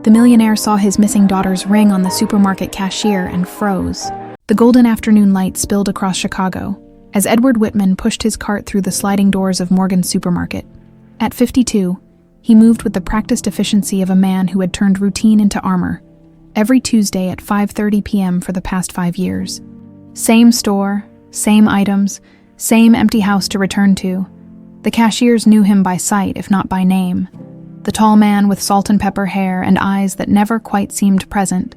The millionaire saw his missing daughter's ring on the supermarket cashier and froze. The golden afternoon light spilled across Chicago as Edward Whitman pushed his cart through the sliding doors of Morgan's supermarket. At 52, he moved with the practiced efficiency of a man who had turned routine into armor. Every Tuesday at 5:30 p.m. for the past 5 years. Same store, same items, same empty house to return to. The cashiers knew him by sight, if not by name. The tall man with salt and pepper hair and eyes that never quite seemed present.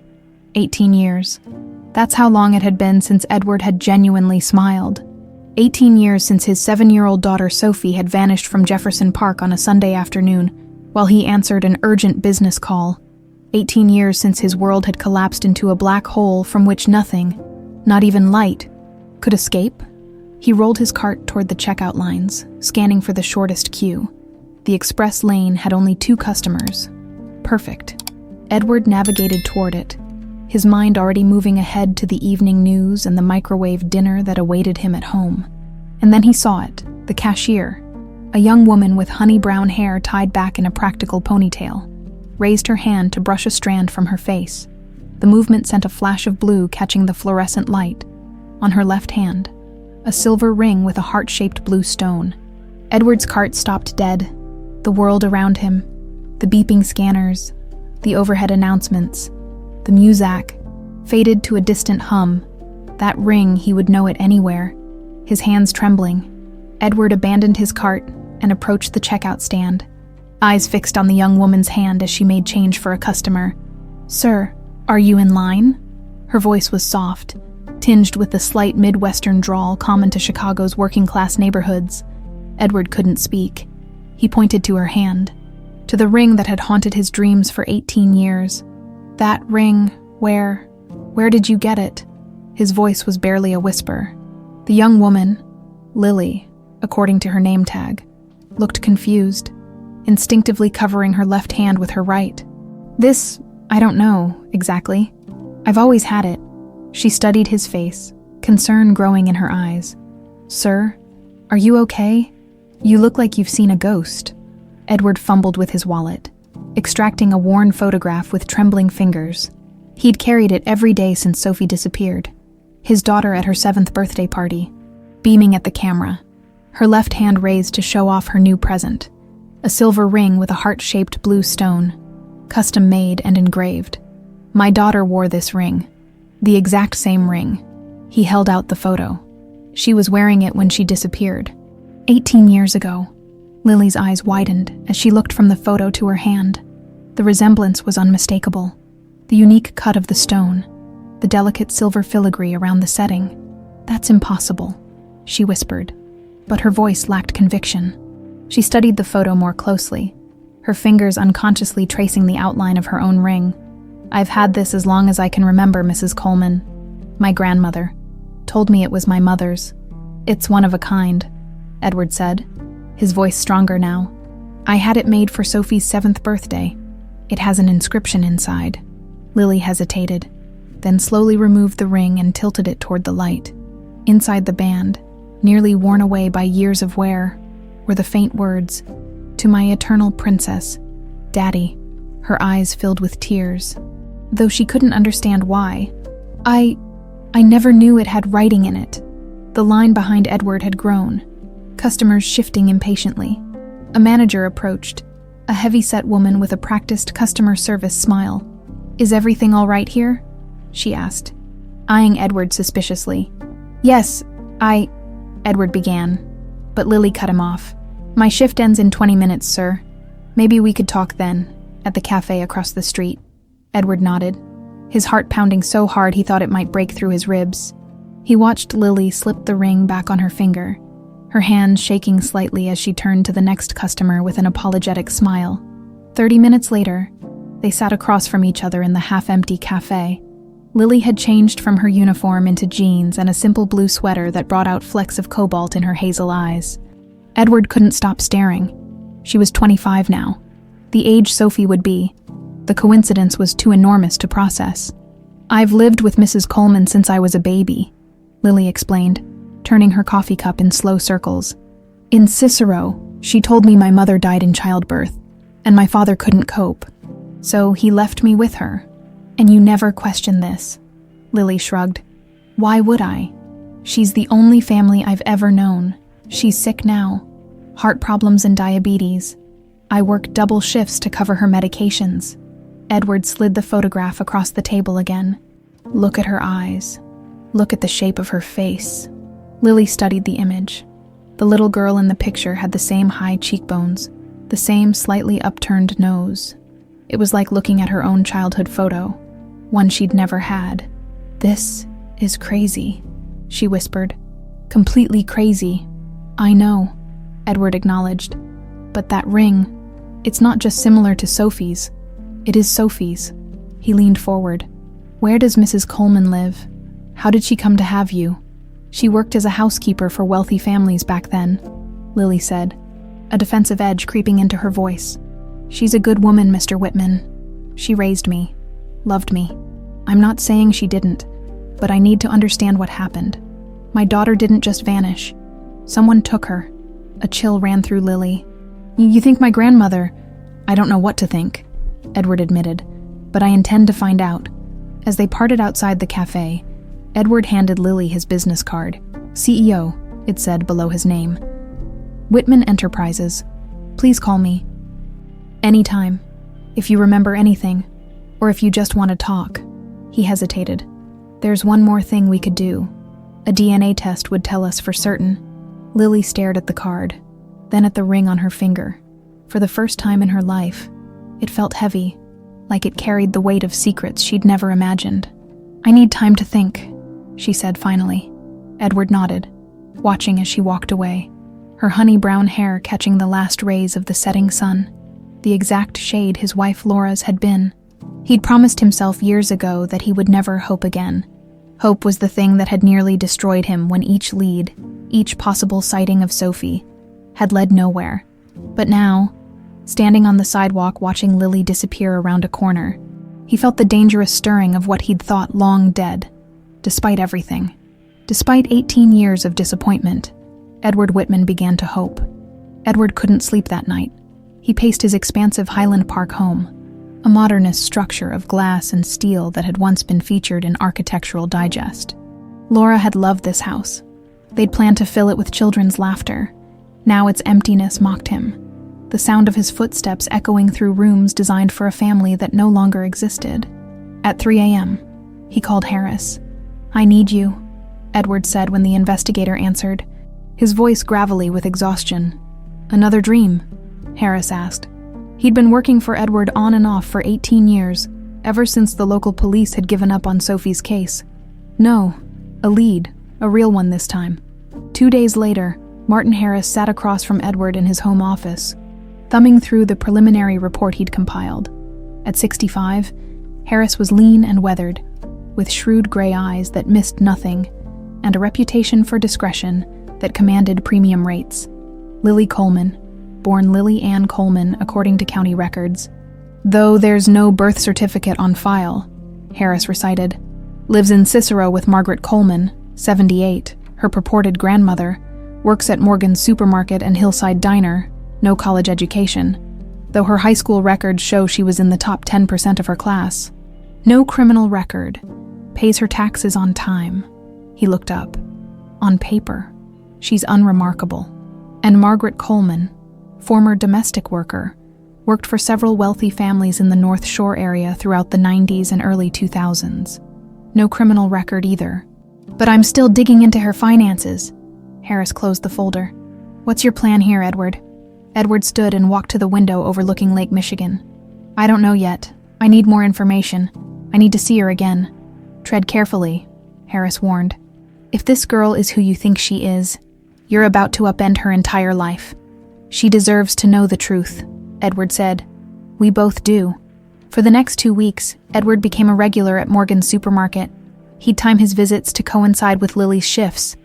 18 years. That's how long it had been since Edward had genuinely smiled. 18 years since his 7-year-old daughter Sophie had vanished from Jefferson Park on a Sunday afternoon while he answered an urgent business call. 18 years since his world had collapsed into a black hole from which nothing, not even light, could escape. He rolled his cart toward the checkout lines, scanning for the shortest queue. The express lane had only 2 customers. Perfect. Edward navigated toward it, his mind already moving ahead to the evening news and the microwave dinner that awaited him at home. And then he saw it, the cashier, a young woman with honey brown hair tied back in a practical ponytail, raised her hand to brush a strand from her face. The movement sent a flash of blue catching the fluorescent light. On her left hand, a silver ring with a heart-shaped blue stone. Edward's cart stopped dead. The world around him, the beeping scanners, the overhead announcements, the muzak, faded to a distant hum. That ring, he would know it anywhere. His hands trembling, Edward abandoned his cart and approached the checkout stand, eyes fixed on the young woman's hand as she made change for a customer. "Sir, are you in line?" Her voice was soft, tinged with the slight Midwestern drawl common to Chicago's working-class neighborhoods. Edward couldn't speak. He pointed to her hand, to the ring that had haunted his dreams for 18 years. "That ring, where did you get it?" His voice was barely a whisper. The young woman, Lily, according to her name tag, looked confused, instinctively covering her left hand with her right. "This, I don't know, exactly. I've always had it." She studied his face, concern growing in her eyes. "Sir, are you okay? You look like you've seen a ghost." Edward fumbled with his wallet, extracting a worn photograph with trembling fingers. He'd carried it every day since Sophie disappeared. His daughter at her 7th birthday party, beaming at the camera, her left hand raised to show off her new present, a silver ring with a heart-shaped blue stone, custom-made and engraved. "My daughter wore this ring. The exact same ring." He held out the photo. "She was wearing it when she disappeared. 18 years ago." Lily's eyes widened as she looked from the photo to her hand. The resemblance was unmistakable. The unique cut of the stone, the delicate silver filigree around the setting. "That's impossible," she whispered, but her voice lacked conviction. She studied the photo more closely, her fingers unconsciously tracing the outline of her own ring. "I've had this as long as I can remember, Mrs. Coleman. My grandmother told me it was my mother's. It's one of a kind," Edward said, his voice stronger now. "I had it made for Sophie's 7th birthday. It has an inscription inside." Lily hesitated, then slowly removed the ring and tilted it toward the light. Inside the band, nearly worn away by years of wear, were the faint words, "To my eternal princess, Daddy." Her eyes filled with tears, though she couldn't understand why. I never knew it had writing in it." The line behind Edward had grown, customers shifting impatiently. A manager approached, a heavy-set woman with a practiced customer service smile. "Is everything all right here?" she asked, eyeing Edward suspiciously. "Yes, Edward began, but Lily cut him off. "My shift ends in 20 minutes, sir. Maybe we could talk then, at the cafe across the street." Edward nodded, his heart pounding so hard he thought it might break through his ribs. He watched Lily slip the ring back on her finger, her hand shaking slightly as she turned to the next customer with an apologetic smile. 30 minutes later, they sat across from each other in the half-empty cafe. Lily had changed from her uniform into jeans and a simple blue sweater that brought out flecks of cobalt in her hazel eyes. Edward couldn't stop staring. She was 25 now, the age Sophie would be. The coincidence was too enormous to process. "I've lived with Mrs. Coleman since I was a baby," Lily explained, turning her coffee cup in slow circles. "In Cicero, she told me my mother died in childbirth, and my father couldn't cope. So he left me with her. And you never questioned this? Lily shrugged. Why would I? She's the only family I've ever known. She's sick now. Heart problems and diabetes. I work double shifts to cover her medications. Edward slid the photograph across the table again. Look at her eyes. Look at the shape of her face. Lily studied the image. The little girl in the picture had the same high cheekbones, the same slightly upturned nose. It was like looking at her own childhood photo, one she'd never had. This is crazy, she whispered. Completely crazy. I know, Edward acknowledged. But that ring, it's not just similar to Sophie's. It is Sophie's. He leaned forward. Where does Mrs. Coleman live? How did she come to have you? She worked as a housekeeper for wealthy families back then, Lily said, a defensive edge creeping into her voice. She's a good woman, Mr. Whitman. She raised me, loved me. I'm not saying she didn't, but I need to understand what happened. My daughter didn't just vanish. Someone took her. A chill ran through Lily. You think my grandmother... I don't know what to think, Edward admitted, but I intend to find out. As they parted outside the cafe, Edward handed Lily his business card. CEO, it said below his name. Whitman Enterprises. Please call me. Anytime. If you remember anything, or if you just want to talk. He hesitated. There's one more thing we could do. A DNA test would tell us for certain. Lily stared at the card, then at the ring on her finger. For the first time in her life, it felt heavy, like it carried the weight of secrets she'd never imagined. I need time to think, she said finally. Edward nodded, watching as she walked away, her honey brown hair catching the last rays of the setting sun, the exact shade his wife Laura's had been. He'd promised himself years ago that he would never hope again. Hope was the thing that had nearly destroyed him when each lead, each possible sighting of Sophie, had led nowhere. But now, standing on the sidewalk watching Lily disappear around a corner, he felt the dangerous stirring of what he'd thought long dead. Despite everything, despite 18 years of disappointment, Edward Whitman began to hope. Edward couldn't sleep that night. He paced his expansive Highland Park home, a modernist structure of glass and steel that had once been featured in Architectural Digest. Laura had loved this house. They'd planned to fill it with children's laughter. Now its emptiness mocked him, the sound of his footsteps echoing through rooms designed for a family that no longer existed. At 3 a.m., he called Harris. I need you, Edward said when the investigator answered, his voice gravelly with exhaustion. Another dream? Harris asked. He'd been working for Edward on and off for 18 years, ever since the local police had given up on Sophie's case. No, a lead, a real one this time. 2 days later, Martin Harris sat across from Edward in his home office, thumbing through the preliminary report he'd compiled. At 65, Harris was lean and weathered, with shrewd gray eyes that missed nothing, and a reputation for discretion that commanded premium rates. Lily Coleman, born Lily Ann Coleman according to county records. Though there's no birth certificate on file, Harris recited. Lives in Cicero with Margaret Coleman, 78, her purported grandmother, works at Morgan's Supermarket and Hillside Diner, no college education, though her high school records show she was in the top 10% of her class. No criminal record, pays her taxes on time. He looked up. On paper, she's unremarkable. And Margaret Coleman, former domestic worker, worked for several wealthy families in the North Shore area throughout the 90s and early 2000s. No criminal record either. But I'm still digging into her finances. Harris closed the folder. What's your plan here, Edward? Edward stood and walked to the window overlooking Lake Michigan. I don't know yet. I need more information. I need to see her again. Tread carefully, Harris warned. If this girl is who you think she is, you're about to upend her entire life. She deserves to know the truth, Edward said. We both do. For the next 2 weeks, Edward became a regular at Morgan's Supermarket. He'd time his visits to coincide with Lily's shifts,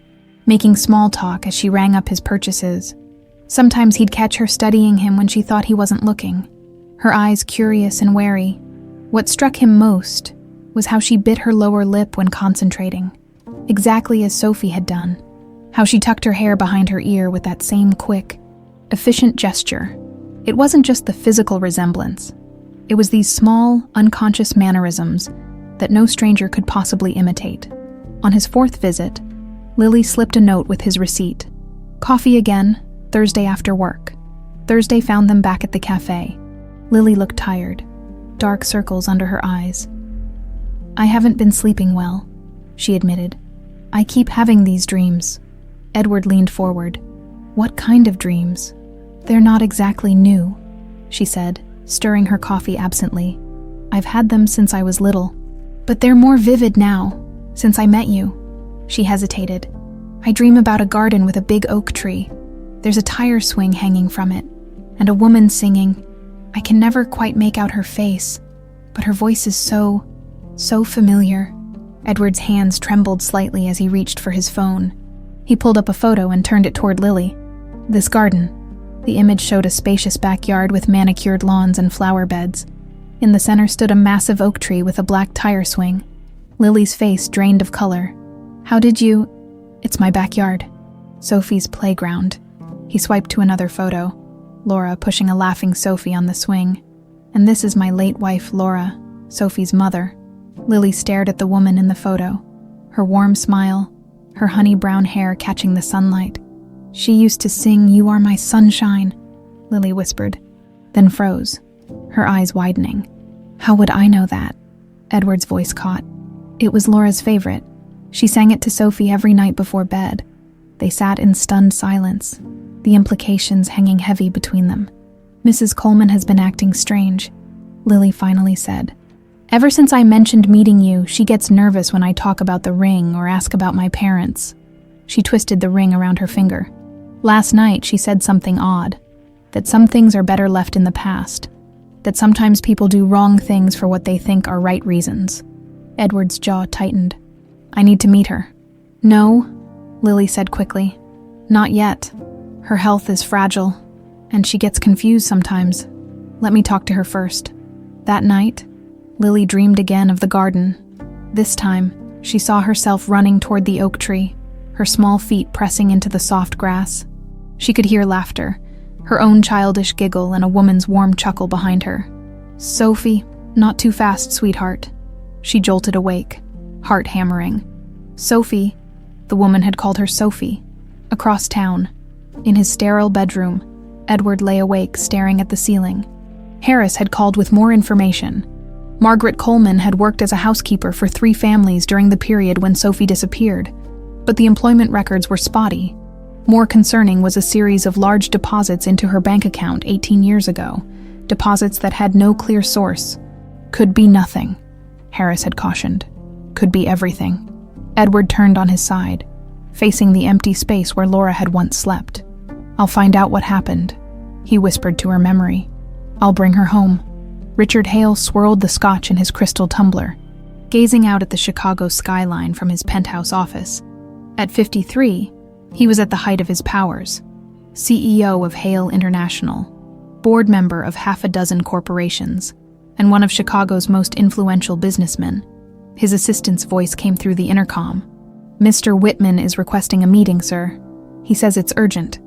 making small talk as she rang up his purchases. Sometimes he'd catch her studying him when she thought he wasn't looking, her eyes curious and wary. What struck him most was how she bit her lower lip when concentrating, exactly as Sophie had done. How she tucked her hair behind her ear with that same quick, efficient gesture. It wasn't just the physical resemblance. It was these small, unconscious mannerisms that no stranger could possibly imitate. On his fourth visit, Lily slipped a note with his receipt. Coffee again, Thursday after work. Thursday found them back at the cafe. Lily looked tired, dark circles under her eyes. I haven't been sleeping well, she admitted. I keep having these dreams. Edward leaned forward. What kind of dreams? They're not exactly new, she said, stirring her coffee absently. I've had them since I was little, but they're more vivid now, since I met you. She hesitated. I dream about a garden with a big oak tree. There's a tire swing hanging from it, and a woman singing. I can never quite make out her face, but her voice is so familiar. Edward's hands trembled slightly as he reached for his phone. He pulled up a photo and turned it toward Lily. This garden. The image showed a spacious backyard with manicured lawns and flower beds. In the center stood a massive oak tree with a black tire swing. Lily's face drained of color. How did you... It's my backyard. Sophie's playground. He swiped to another photo. Laura pushing a laughing Sophie on the swing. And this is my late wife, Laura, Sophie's mother. Lily stared at the woman in the photo. Her warm smile, her honey brown hair catching the sunlight. She used to sing, "You are my sunshine," Lily whispered, then froze, her eyes widening. How would I know that? Edward's voice caught. It was Laura's favorite. She sang it to Sophie every night before bed. They sat in stunned silence, the implications hanging heavy between them. Mrs. Coleman has been acting strange, Lily finally said. Ever since I mentioned meeting you, she gets nervous when I talk about the ring or ask about my parents. She twisted the ring around her finger. Last night, she said something odd, that some things are better left in the past, that sometimes people do wrong things for what they think are right reasons. Edward's jaw tightened. I need to meet her. No, Lily said quickly. Not yet. Her health is fragile, and she gets confused sometimes. Let me talk to her first. That night, Lily dreamed again of the garden. This time, she saw herself running toward the oak tree, her small feet pressing into the soft grass. She could hear laughter, her own childish giggle and a woman's warm chuckle behind her. Sophie, not too fast, sweetheart. She jolted awake, heart hammering. Sophie, the woman had called her Sophie. Across town, in his sterile bedroom, Edward lay awake staring at the ceiling. Harris had called with more information. Margaret Coleman had worked as a housekeeper for 3 families during the period when Sophie disappeared, but the employment records were spotty. More concerning was a series of large deposits into her bank account 18 years ago, deposits that had no clear source. Could be nothing, Harris had cautioned. Could be everything. Edward turned on his side, facing the empty space where Laura had once slept. I'll find out what happened, he whispered to her memory. I'll bring her home. Richard Hale swirled the scotch in his crystal tumbler, gazing out at the Chicago skyline from his penthouse office. At 53, he was at the height of his powers, CEO of Hale International, board member of half a dozen corporations, and one of Chicago's most influential businessmen. His assistant's voice came through the intercom. Mr. Whitman is requesting a meeting, sir. He says it's urgent.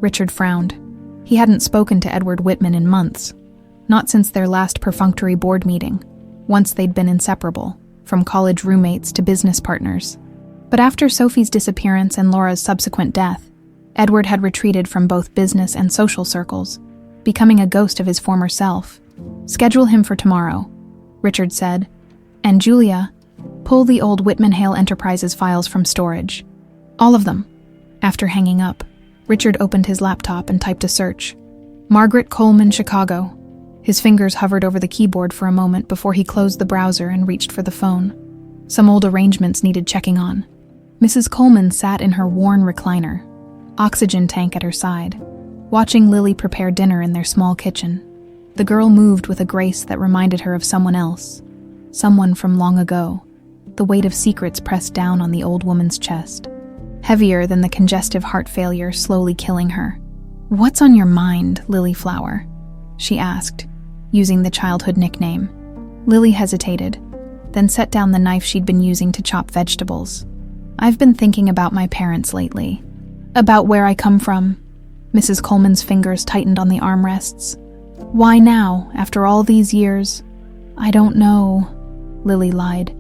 Richard frowned. He hadn't spoken to Edward Whitman in months, not since their last perfunctory board meeting. Once they'd been inseparable, from college roommates to business partners. But after Sophie's disappearance and Laura's subsequent death, Edward had retreated from both business and social circles, becoming a ghost of his former self. Schedule him for tomorrow, Richard said. And Julia, pull the old Whitman Hale Enterprises files from storage. All of them. After hanging up, Richard opened his laptop and typed a search. Margaret Coleman, Chicago. His fingers hovered over the keyboard for a moment before he closed the browser and reached for the phone. Some old arrangements needed checking on. Mrs. Coleman sat in her worn recliner, oxygen tank at her side, watching Lily prepare dinner in their small kitchen. The girl moved with a grace that reminded her of someone else, someone from long ago. The weight of secrets pressed down on the old woman's chest, heavier than the congestive heart failure slowly killing her. What's on your mind, Lily Flower? She asked, using the childhood nickname. Lily hesitated, then set down the knife she'd been using to chop vegetables. I've been thinking about my parents lately. About where I come from. Mrs. Coleman's fingers tightened on the armrests. Why now, after all these years? I don't know, Lily lied.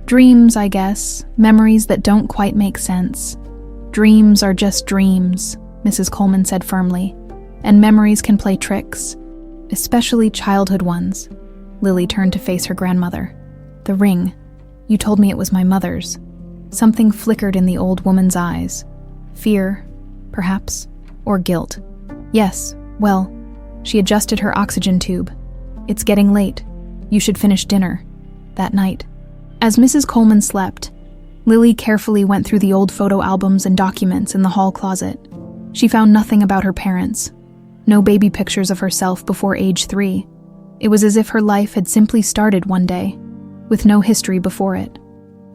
Dreams, I guess, memories that don't quite make sense. Dreams are just dreams, Mrs. Coleman said firmly, and memories can play tricks, especially childhood ones. Lily turned to face her grandmother. The ring. You told me it was my mother's. Something flickered in the old woman's eyes. Fear, perhaps, or guilt. Yes, well, she adjusted her oxygen tube. It's getting late. You should finish dinner. That night. As Mrs. Coleman slept, Lily carefully went through the old photo albums and documents in the hall closet. She found nothing about her parents. No baby pictures of herself before age 3. It was as if her life had simply started one day, with no history before it.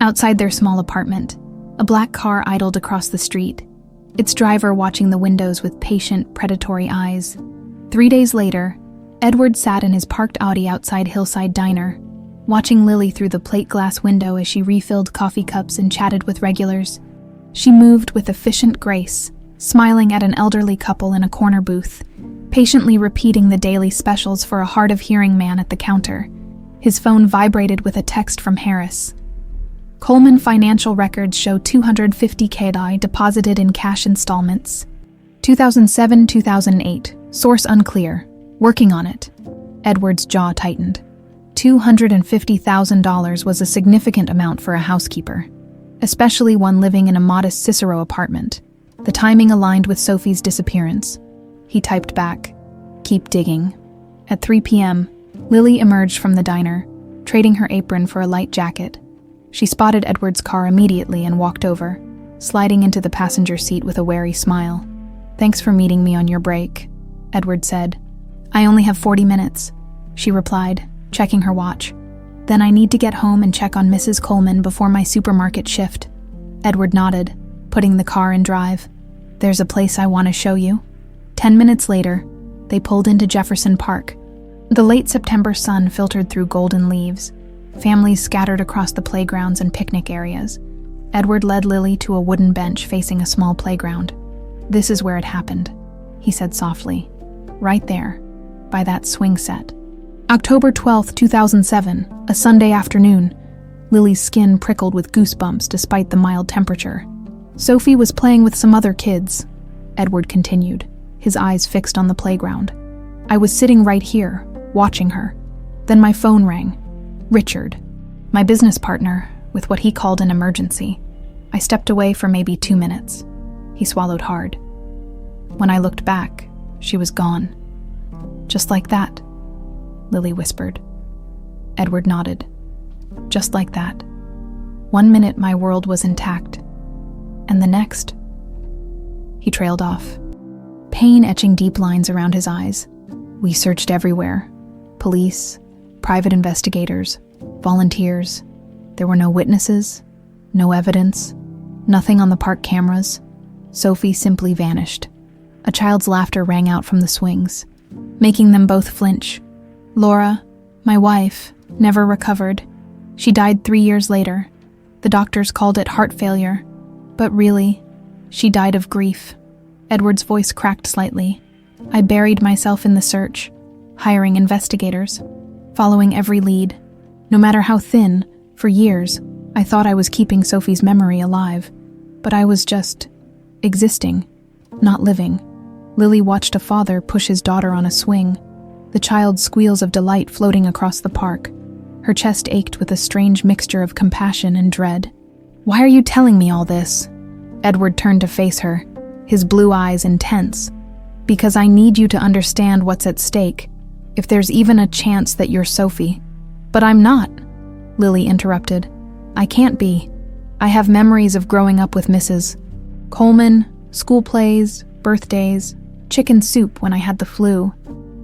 Outside their small apartment, a black car idled across the street, its driver watching the windows with patient, predatory eyes. 3 days later, Edward sat in his parked Audi outside Hillside Diner, watching Lily through the plate glass window as she refilled coffee cups and chatted with regulars. She moved with efficient grace, smiling at an elderly couple in a corner booth, patiently repeating the daily specials for a hard-of-hearing man at the counter. His phone vibrated with a text from Harris. Coleman financial records show $250K deposited in cash installments. 2007-2008. Source unclear. Working on it. Edward's jaw tightened. $250,000 was a significant amount for a housekeeper, especially one living in a modest Cicero apartment. The timing aligned with Sophie's disappearance. He typed back, "Keep digging." At 3 p.m., Lily emerged from the diner, trading her apron for a light jacket. She spotted Edward's car immediately and walked over, sliding into the passenger seat with a wary smile. "Thanks for meeting me on your break," Edward said. "I only have 40 minutes," she replied, checking her watch. "Then I need to get home and check on Mrs. Coleman before my supermarket shift." Edward nodded, putting the car in drive. "There's a place I want to show you." 10 minutes later, they pulled into Jefferson Park. The late September sun filtered through golden leaves. Families scattered across the playgrounds and picnic areas. Edward led Lily to a wooden bench facing a small playground. "This is where it happened," he said softly. "Right there, by that swing set." October 12, 2007, a Sunday afternoon. Lily's skin prickled with goosebumps despite the mild temperature. "Sophie was playing with some other kids," Edward continued, his eyes fixed on the playground. "I was sitting right here, watching her. Then my phone rang. Richard, my business partner, with what he called an emergency. I stepped away for maybe 2 minutes." He swallowed hard. "When I looked back, she was gone." "Just like that," Lily whispered. Edward nodded. "Just like that. 1 minute my world was intact, and the next..." He trailed off, pain etching deep lines around his eyes. "We searched everywhere. Police, private investigators, volunteers. There were no witnesses, no evidence, nothing on the park cameras. Sophie simply vanished." A child's laughter rang out from the swings, making them both flinch. "Laura, my wife, never recovered. She died 3 years later. The doctors called it heart failure, but really, she died of grief." Edward's voice cracked slightly. "I buried myself in the search, hiring investigators, following every lead. No matter how thin, for years, I thought I was keeping Sophie's memory alive, but I was just existing, not living." Lily watched a father push his daughter on a swing, the child's squeals of delight floating across the park. Her chest ached with a strange mixture of compassion and dread. "Why are you telling me all this?" Edward turned to face her, his blue eyes intense. "Because I need you to understand what's at stake, if there's even a chance that you're Sophie." "But I'm not," Lily interrupted. "I can't be. I have memories of growing up with Mrs. Coleman, school plays, birthdays, chicken soup when I had the flu."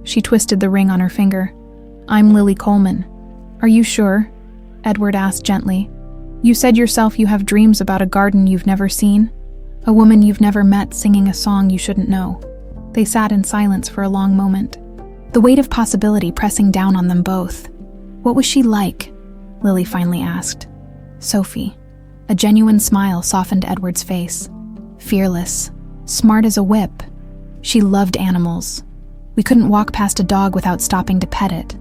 She twisted the ring on her finger. "I'm Lily Coleman." "Are you sure?" Edward asked gently. "You said yourself you have dreams about a garden you've never seen, a woman you've never met singing a song you shouldn't know." They sat in silence for a long moment, the weight of possibility pressing down on them both. "What was she like?" Lily finally asked. "Sophie." A genuine smile softened Edward's face. "Fearless, smart as a whip. She loved animals. We couldn't walk past a dog without stopping to pet it.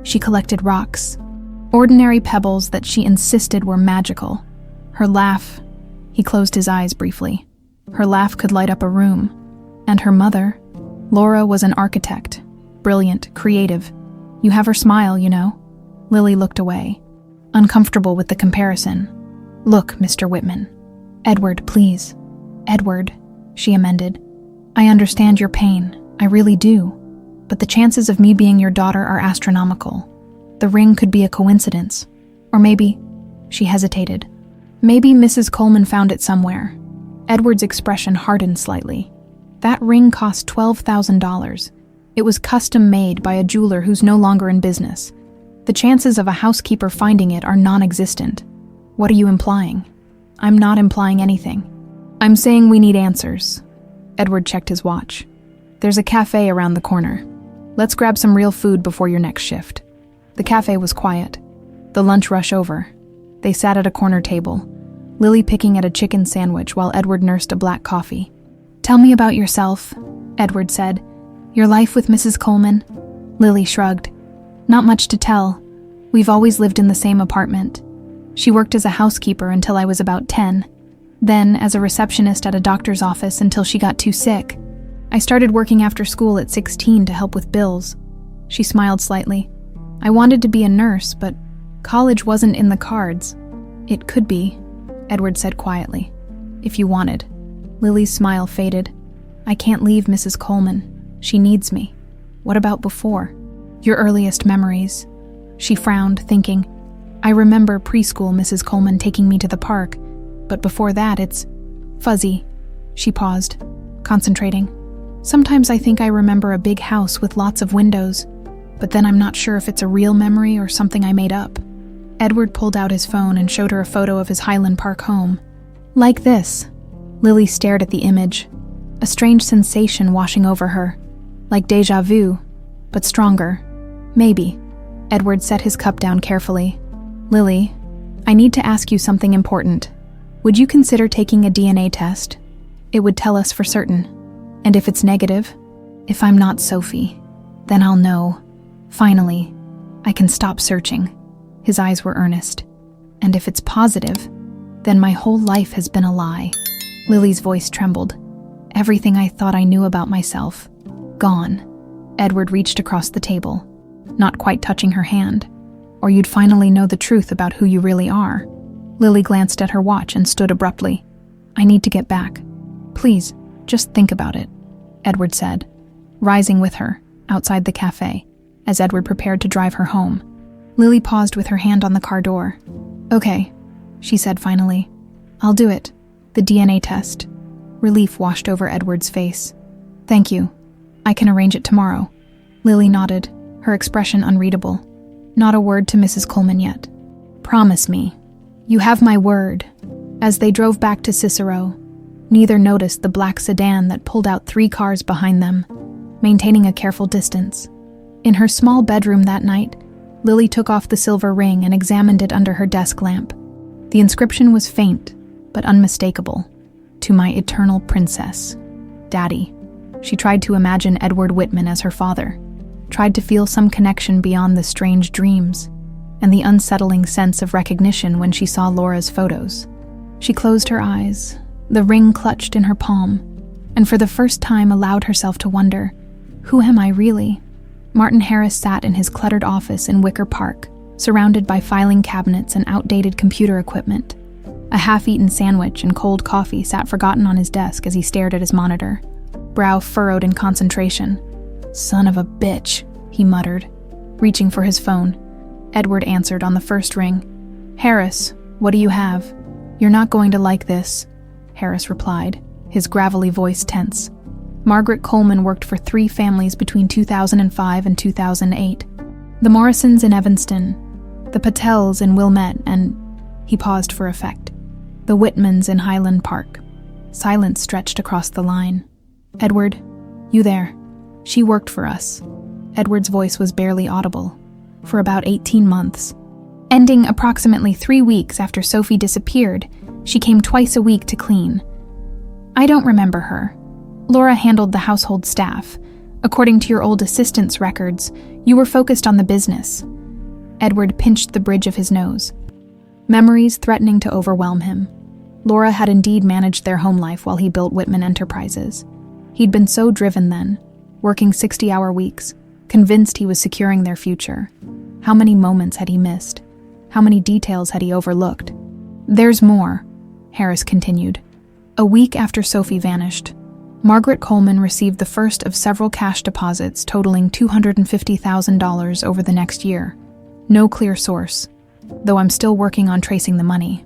She collected rocks, ordinary pebbles that she insisted were magical. Her laugh, he closed his eyes briefly. Her laugh could light up a room. And her mother, Laura, was an architect. Brilliant, creative. You have her smile, you know. Lily looked away, uncomfortable with the comparison. Look, Mr. Whitman. Edward, please. Edward, she amended. I understand your pain. I really do. But the chances of me being your daughter are astronomical. The ring could be a coincidence. Or maybe, she hesitated. Maybe Mrs. Coleman found it somewhere. Edward's expression hardened slightly. That ring cost $12,000. It was custom made by a jeweler who's no longer in business. The chances of a housekeeper finding it are non-existent. What are you implying? I'm not implying anything. I'm saying we need answers. Edward checked his watch. There's a cafe around the corner. Let's grab some real food before your next shift. The cafe was quiet. The lunch rush over. They sat at a corner table, Lily picking at a chicken sandwich while Edward nursed a black coffee. Tell me about yourself, Edward said. Your life with Mrs. Coleman? Lily shrugged. Not much to tell. We've always lived in the same apartment. She worked as a housekeeper until I was about 10. Then as a receptionist at a doctor's office until she got too sick. I started working after school at 16 to help with bills. She smiled slightly. I wanted to be a nurse, but college wasn't in the cards. It could be, Edward said quietly. If you wanted. Lily's smile faded. I can't leave Mrs. Coleman. She needs me. What about before? Your earliest memories. She frowned, thinking, I remember preschool Mrs. Coleman taking me to the park, but before that it's fuzzy. She paused, concentrating. Sometimes I think I remember a big house with lots of windows, but then I'm not sure if it's a real memory or something I made up. Edward pulled out his phone and showed her a photo of his Highland Park home. Like this. Lily stared at the image, a strange sensation washing over her, like déjà vu, but stronger. Maybe. Edward set his cup down carefully. Lily, I need to ask you something important. Would you consider taking a DNA test? It would tell us for certain. And if it's negative, if I'm not Sophie, then I'll know. Finally, I can stop searching. His eyes were earnest. And if it's positive, then my whole life has been a lie. Lily's voice trembled. Everything I thought I knew about myself. Gone. Edward reached across the table, not quite touching her hand. Or you'd finally know the truth about who you really are. Lily glanced at her watch and stood abruptly. I need to get back. Please, just think about it, Edward said, rising with her, outside the cafe, as Edward prepared to drive her home. Lily paused with her hand on the car door. Okay, she said finally. I'll do it. The DNA test. Relief washed over Edward's face. Thank you. I can arrange it tomorrow. Lily nodded, her expression unreadable. Not a word to Mrs. Coleman yet. Promise me. You have my word. As they drove back to Cicero, neither noticed the black sedan that pulled out 3 cars behind them, maintaining a careful distance. In her small bedroom that night, Lily took off the silver ring and examined it under her desk lamp. The inscription was faint, but unmistakable. To my eternal princess. Daddy. She tried to imagine Edward Whitman as her father, tried to feel some connection beyond the strange dreams, and the unsettling sense of recognition when she saw Laura's photos. She closed her eyes, the ring clutched in her palm, and for the first time allowed herself to wonder, who am I really? Martin Harris sat in his cluttered office in Wicker Park, surrounded by filing cabinets and outdated computer equipment. A half-eaten sandwich and cold coffee sat forgotten on his desk as he stared at his monitor, brow furrowed in concentration. Son of a bitch, he muttered, reaching for his phone. Edward answered on the first ring. Harris, what do you have? You're not going to like this, Harris replied, his gravelly voice tense. Margaret Coleman worked for 3 families between 2005 and 2008. The Morrisons in Evanston, the Patels in Wilmette, and he paused for effect. The Whitmans in Highland Park. Silence stretched across the line. Edward, you there? She worked for us. Edward's voice was barely audible. For about 18 months. Ending approximately 3 weeks after Sophie disappeared, she came twice a week to clean. I don't remember her. Laura handled the household staff, According to your old assistant's records, you were focused on the business. Edward pinched the bridge of his nose, memories threatening to overwhelm him. Laura had indeed managed their home life while he built Whitman Enterprises. He'd been so driven then, working 60-hour weeks, convinced he was securing their future. How many moments had he missed? How many details had he overlooked? There's more, Harris continued. A week after Sophie vanished, Margaret Coleman received the first of several cash deposits totaling $250,000 over the next year. No clear source, though I'm still working on tracing the money.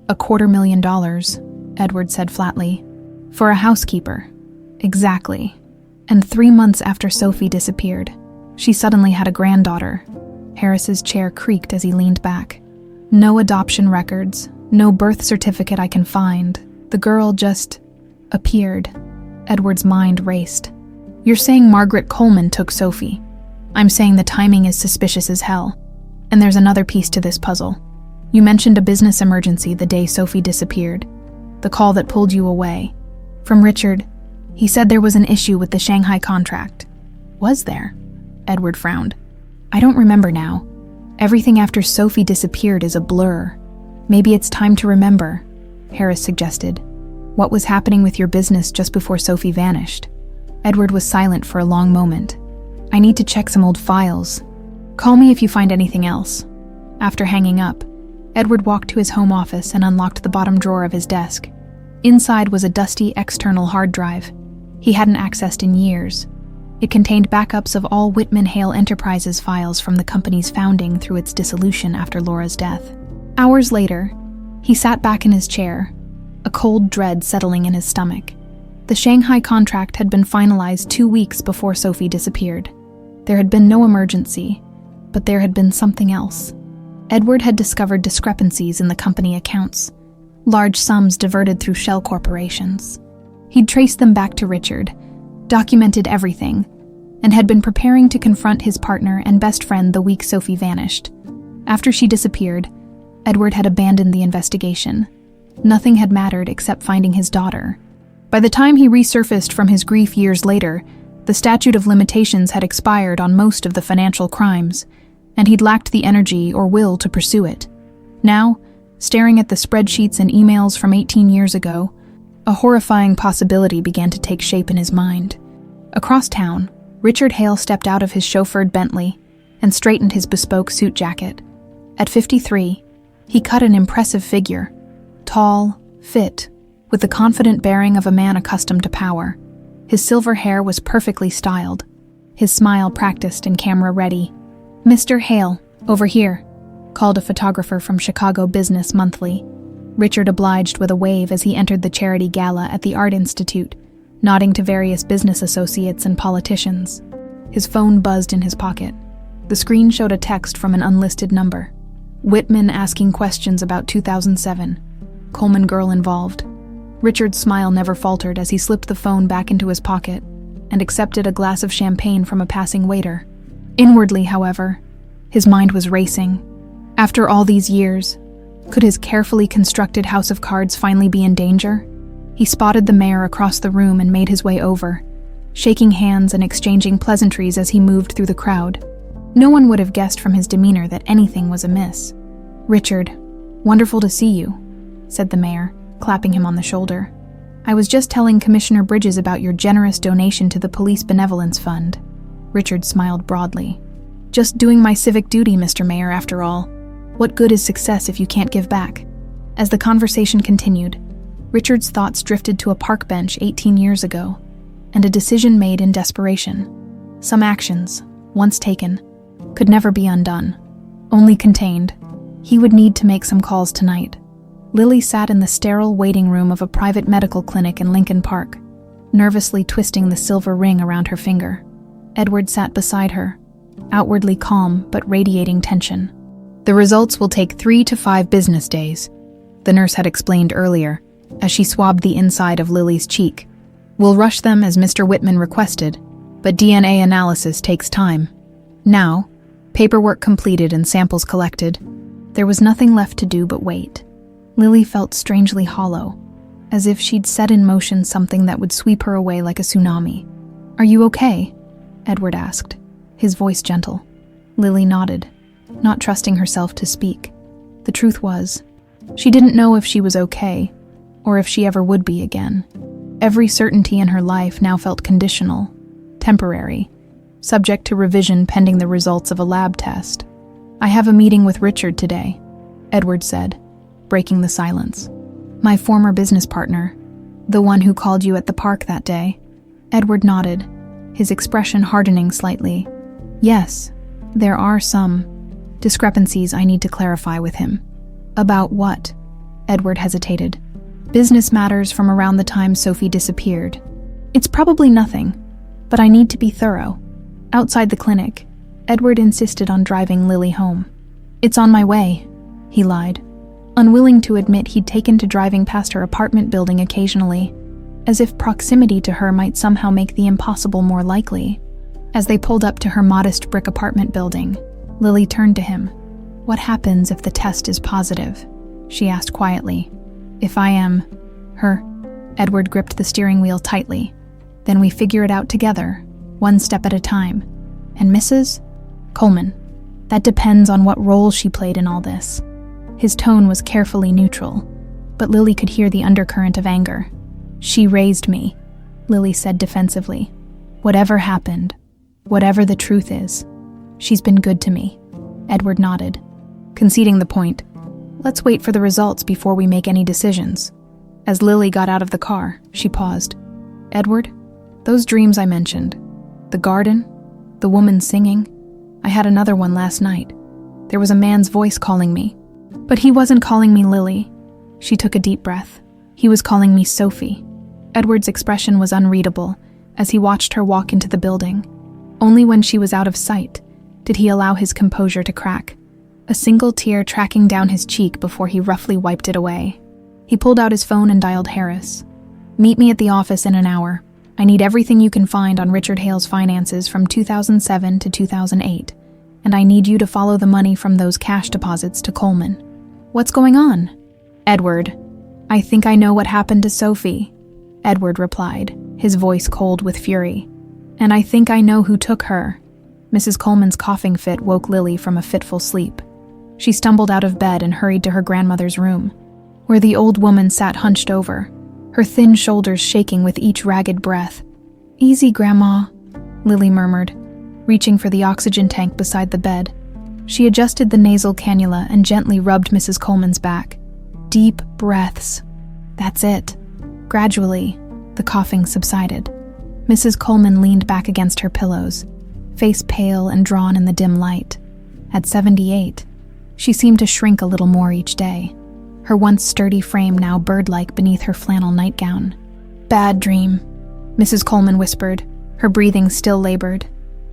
$250,000, Edward said flatly. For a housekeeper. Exactly. And 3 months after Sophie disappeared, she suddenly had a granddaughter. Harris's chair creaked as he leaned back. No adoption records, no birth certificate I can find. The girl just appeared. Edward's mind raced. You're saying Margaret Coleman took Sophie. I'm saying the timing is suspicious as hell. And there's another piece to this puzzle. You mentioned a business emergency the day Sophie disappeared. The call that pulled you away. From Richard, he said there was an issue with the Shanghai contract. Was there? Edward frowned. I don't remember now. Everything after Sophie disappeared is a blur. Maybe it's time to remember, Harris suggested. What was happening with your business just before Sophie vanished? Edward was silent for a long moment. I need to check some old files. Call me if you find anything else. After hanging up, Edward walked to his home office and unlocked the bottom drawer of his desk. Inside was a dusty external hard drive he hadn't accessed in years. It contained backups of all Whitman Hale Enterprises files from the company's founding through its dissolution after Laura's death. Hours later, he sat back in his chair, a cold dread settling in his stomach. The Shanghai contract had been finalized 2 weeks before Sophie disappeared. There had been no emergency, but there had been something else. Edward had discovered discrepancies in the company accounts, large sums diverted through shell corporations. He'd traced them back to Richard, documented everything, and had been preparing to confront his partner and best friend the week Sophie vanished. After she disappeared, Edward had abandoned the investigation. Nothing had mattered except finding his daughter. By the time he resurfaced from his grief years later, the statute of limitations had expired on most of the financial crimes, and he'd lacked the energy or will to pursue it. Now, staring at the spreadsheets and emails from 18 years ago, a horrifying possibility began to take shape in his mind. Across town, Richard Hale stepped out of his chauffeured Bentley and straightened his bespoke suit jacket. At 53, he cut an impressive figure, tall, fit, with the confident bearing of a man accustomed to power. His silver hair was perfectly styled, his smile practiced and camera-ready. "Mr. Hale, over here," called a photographer from Chicago Business Monthly. Richard obliged with a wave as he entered the charity gala at the Art Institute, nodding to various business associates and politicians. His phone buzzed in his pocket. The screen showed a text from an unlisted number. Whitman asking questions about 2007. Coleman girl involved. Richard's smile never faltered as he slipped the phone back into his pocket and accepted a glass of champagne from a passing waiter. Inwardly, however, his mind was racing. After all these years, could his carefully constructed house of cards finally be in danger? He spotted the mayor across the room and made his way over, shaking hands and exchanging pleasantries as he moved through the crowd. No one would have guessed from his demeanor that anything was amiss. "Richard, wonderful to see you," said the mayor, clapping him on the shoulder. "I was just telling Commissioner Bridges about your generous donation to the Police Benevolence Fund." Richard smiled broadly. "Just doing my civic duty, Mr. Mayor, after all. What good is success if you can't give back?" As the conversation continued, Richard's thoughts drifted to a park bench 18 years ago, and a decision made in desperation. Some actions, once taken, could never be undone, only contained. He would need to make some calls tonight. Lily sat in the sterile waiting room of a private medical clinic in Lincoln Park, nervously twisting the silver ring around her finger. Edward sat beside her, outwardly calm but radiating tension. "The results will take 3 to 5 business days," the nurse had explained earlier, as she swabbed the inside of Lily's cheek. "We'll rush them as Mr. Whitman requested, but DNA analysis takes time. Now, paperwork completed and samples collected, there was nothing left to do but wait." Lily felt strangely hollow, as if she'd set in motion something that would sweep her away like a tsunami. "Are you okay?" Edward asked, his voice gentle. Lily nodded, not trusting herself to speak. The truth was, she didn't know if she was okay, or if she ever would be again. Every certainty in her life now felt conditional, temporary, subject to revision pending the results of a lab test. "I have a meeting with Richard today," Edward said, breaking the silence. "My former business partner, the one who called you at the park that day." Edward nodded, his expression hardening slightly. "Yes, there are some discrepancies I need to clarify with him." "About what?" Edward hesitated. "Business matters from around the time Sophie disappeared. It's probably nothing, but I need to be thorough." Outside the clinic, Edward insisted on driving Lily home. "It's on my way," he lied, unwilling to admit he'd taken to driving past her apartment building occasionally, as if proximity to her might somehow make the impossible more likely. As they pulled up to her modest brick apartment building, Lily turned to him. "What happens if the test is positive?" she asked quietly. "If I am her?" Edward gripped the steering wheel tightly. "Then we figure it out together, one step at a time. And Mrs. Coleman, that depends on what role she played in all this." His tone was carefully neutral, but Lily could hear the undercurrent of anger. "She raised me," Lily said defensively. "Whatever happened, whatever the truth is, she's been good to me." Edward nodded, conceding the point. "Let's wait for the results before we make any decisions." As Lily got out of the car, she paused. "Edward, those dreams I mentioned, the garden, the woman singing, I had another one last night. There was a man's voice calling me. But he wasn't calling me Lily." She took a deep breath. "He was calling me Sophie." Edward's expression was unreadable as he watched her walk into the building. Only when she was out of sight did he allow his composure to crack, a single tear tracking down his cheek before he roughly wiped it away. He pulled out his phone and dialed Harris. "Meet me at the office in an hour. I need everything you can find on Richard Hale's finances from 2007 to 2008, and I need you to follow the money from those cash deposits to Coleman." "What's going on?" "Edward, I think I know what happened to Sophie," Edward replied, his voice cold with fury. "And I think I know who took her." Mrs. Coleman's coughing fit woke Lily from a fitful sleep. She stumbled out of bed and hurried to her grandmother's room, where the old woman sat hunched over, her thin shoulders shaking with each ragged breath. "Easy, Grandma," Lily murmured, reaching for the oxygen tank beside the bed. She adjusted the nasal cannula and gently rubbed Mrs. Coleman's back. Deep breaths. That's it. Gradually, the coughing subsided. Mrs. Coleman leaned back against her pillows, face pale and drawn in the dim light. At 78, she seemed to shrink a little more each day, her once sturdy frame now bird-like beneath her flannel nightgown. "Bad dream," Mrs. Coleman whispered, her breathing still labored.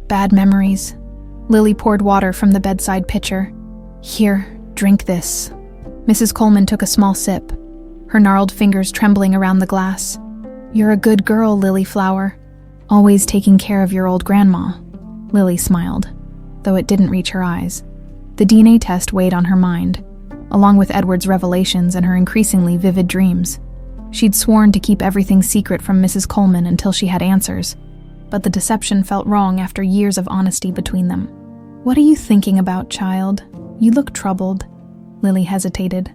"Bad memories." Lily poured water from the bedside pitcher. "Here, drink this." Mrs. Coleman took a small sip, her gnarled fingers trembling around the glass. "You're a good girl, Lily Flower. Always taking care of your old grandma." Lily smiled, though it didn't reach her eyes. The DNA test weighed on her mind, along with Edward's revelations and her increasingly vivid dreams. She'd sworn to keep everything secret from Mrs. Coleman until she had answers, but the deception felt wrong after years of honesty between them. "What are you thinking about, child? You look troubled." Lily hesitated.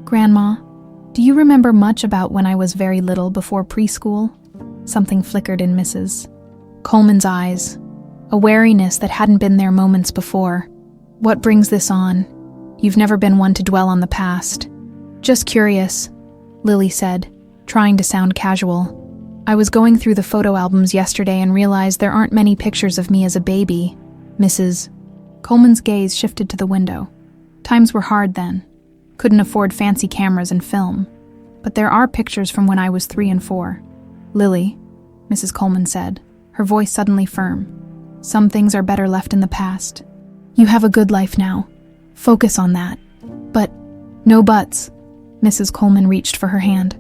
"Grandma, do you remember much about when I was very little before preschool?" Something flickered in Mrs. Coleman's eyes, a wariness that hadn't been there moments before. "What brings this on? You've never been one to dwell on the past." "Just curious," Lily said, trying to sound casual. "I was going through the photo albums yesterday and realized there aren't many pictures of me as a baby." Mrs. Coleman's gaze shifted to the window. Times were hard then. Couldn't afford fancy cameras and film. "But there are pictures from when I was 3 and 4. "Lily," Mrs. Coleman said, her voice suddenly firm, "some things are better left in the past. You have a good life now. Focus on that." "But, no buts." Mrs. Coleman reached for her hand.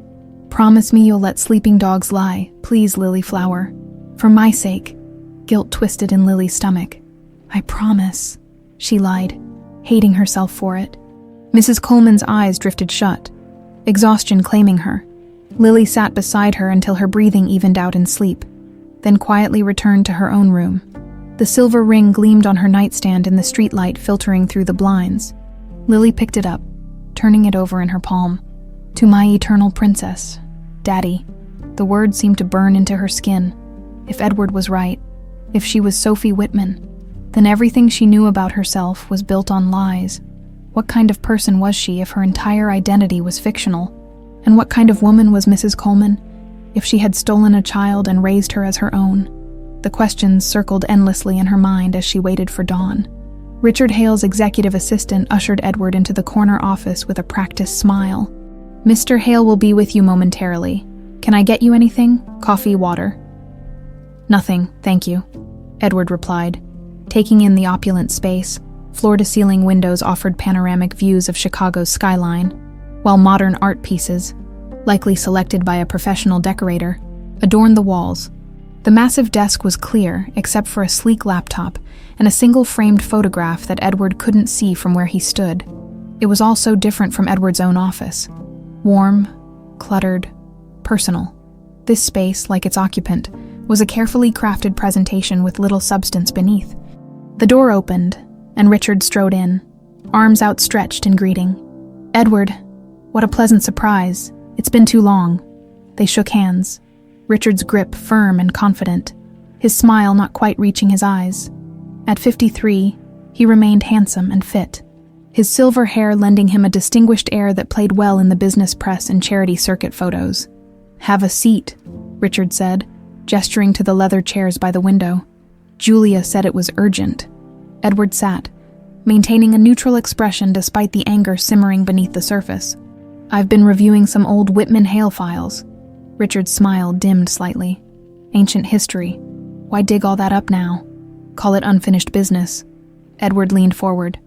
"Promise me you'll let sleeping dogs lie, please, Lily Flower. For my sake." Guilt twisted in Lily's stomach. "I promise," she lied, hating herself for it. Mrs. Coleman's eyes drifted shut, exhaustion claiming her. Lily sat beside her until her breathing evened out in sleep, then quietly returned to her own room, The silver ring gleamed on her nightstand in the streetlight filtering through the blinds. Lily picked it up, turning it over in her palm. "To my eternal princess, Daddy." The words seemed to burn into her skin. If Edward was right, if she was Sophie Whitman, then everything she knew about herself was built on lies. What kind of person was she if her entire identity was fictional? And what kind of woman was Mrs. Coleman if she had stolen a child and raised her as her own? The questions circled endlessly in her mind as she waited for dawn. Richard Hale's executive assistant ushered Edward into the corner office with a practiced smile. "Mr. Hale will be with you momentarily. Can I get you anything? Coffee, water?" "Nothing, thank you," Edward replied, taking in the opulent space. Floor-to-ceiling windows offered panoramic views of Chicago's skyline, while modern art pieces, likely selected by a professional decorator, adorned the walls. The massive desk was clear, except for a sleek laptop and a single framed photograph that Edward couldn't see from where he stood. It was all so different from Edward's own office. Warm, cluttered, personal. This space, like its occupant, was a carefully crafted presentation with little substance beneath. The door opened, and Richard strode in, arms outstretched in greeting. "Edward, what a pleasant surprise. It's been too long." They shook hands, Richard's grip firm and confident, his smile not quite reaching his eyes. At 53, he remained handsome and fit, his silver hair lending him a distinguished air that played well in the business press and charity circuit photos. "Have a seat," Richard said, gesturing to the leather chairs by the window. "Julia said it was urgent." Edward sat, maintaining a neutral expression despite the anger simmering beneath the surface. "I've been reviewing some old Whitman Hale files." Richard's smile dimmed slightly. "Ancient history. Why dig all that up now? Call it unfinished business." Edward leaned forward.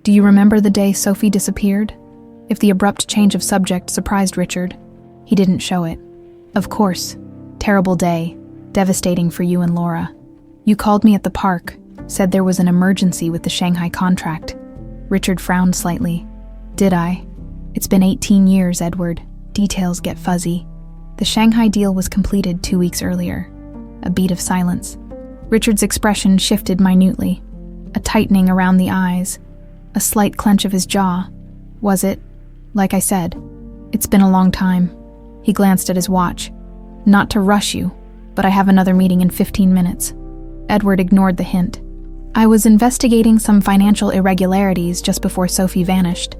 "Do you remember the day Sophie disappeared?" If the abrupt change of subject surprised Richard, he didn't show it. "Of course. Terrible day. Devastating for you and Laura. You called me at the park, said there was an emergency with the Shanghai contract." Richard frowned slightly. "Did I? It's been 18 years, Edward. Details get fuzzy. The Shanghai deal was completed 2 weeks earlier." A beat of silence. Richard's expression shifted minutely. A tightening around the eyes, a slight clench of his jaw. "Was it? Like I said, it's been a long time." He glanced at his watch. "Not to rush you, but I have another meeting in 15 minutes. Edward ignored the hint. "I was investigating some financial irregularities just before Sophie vanished.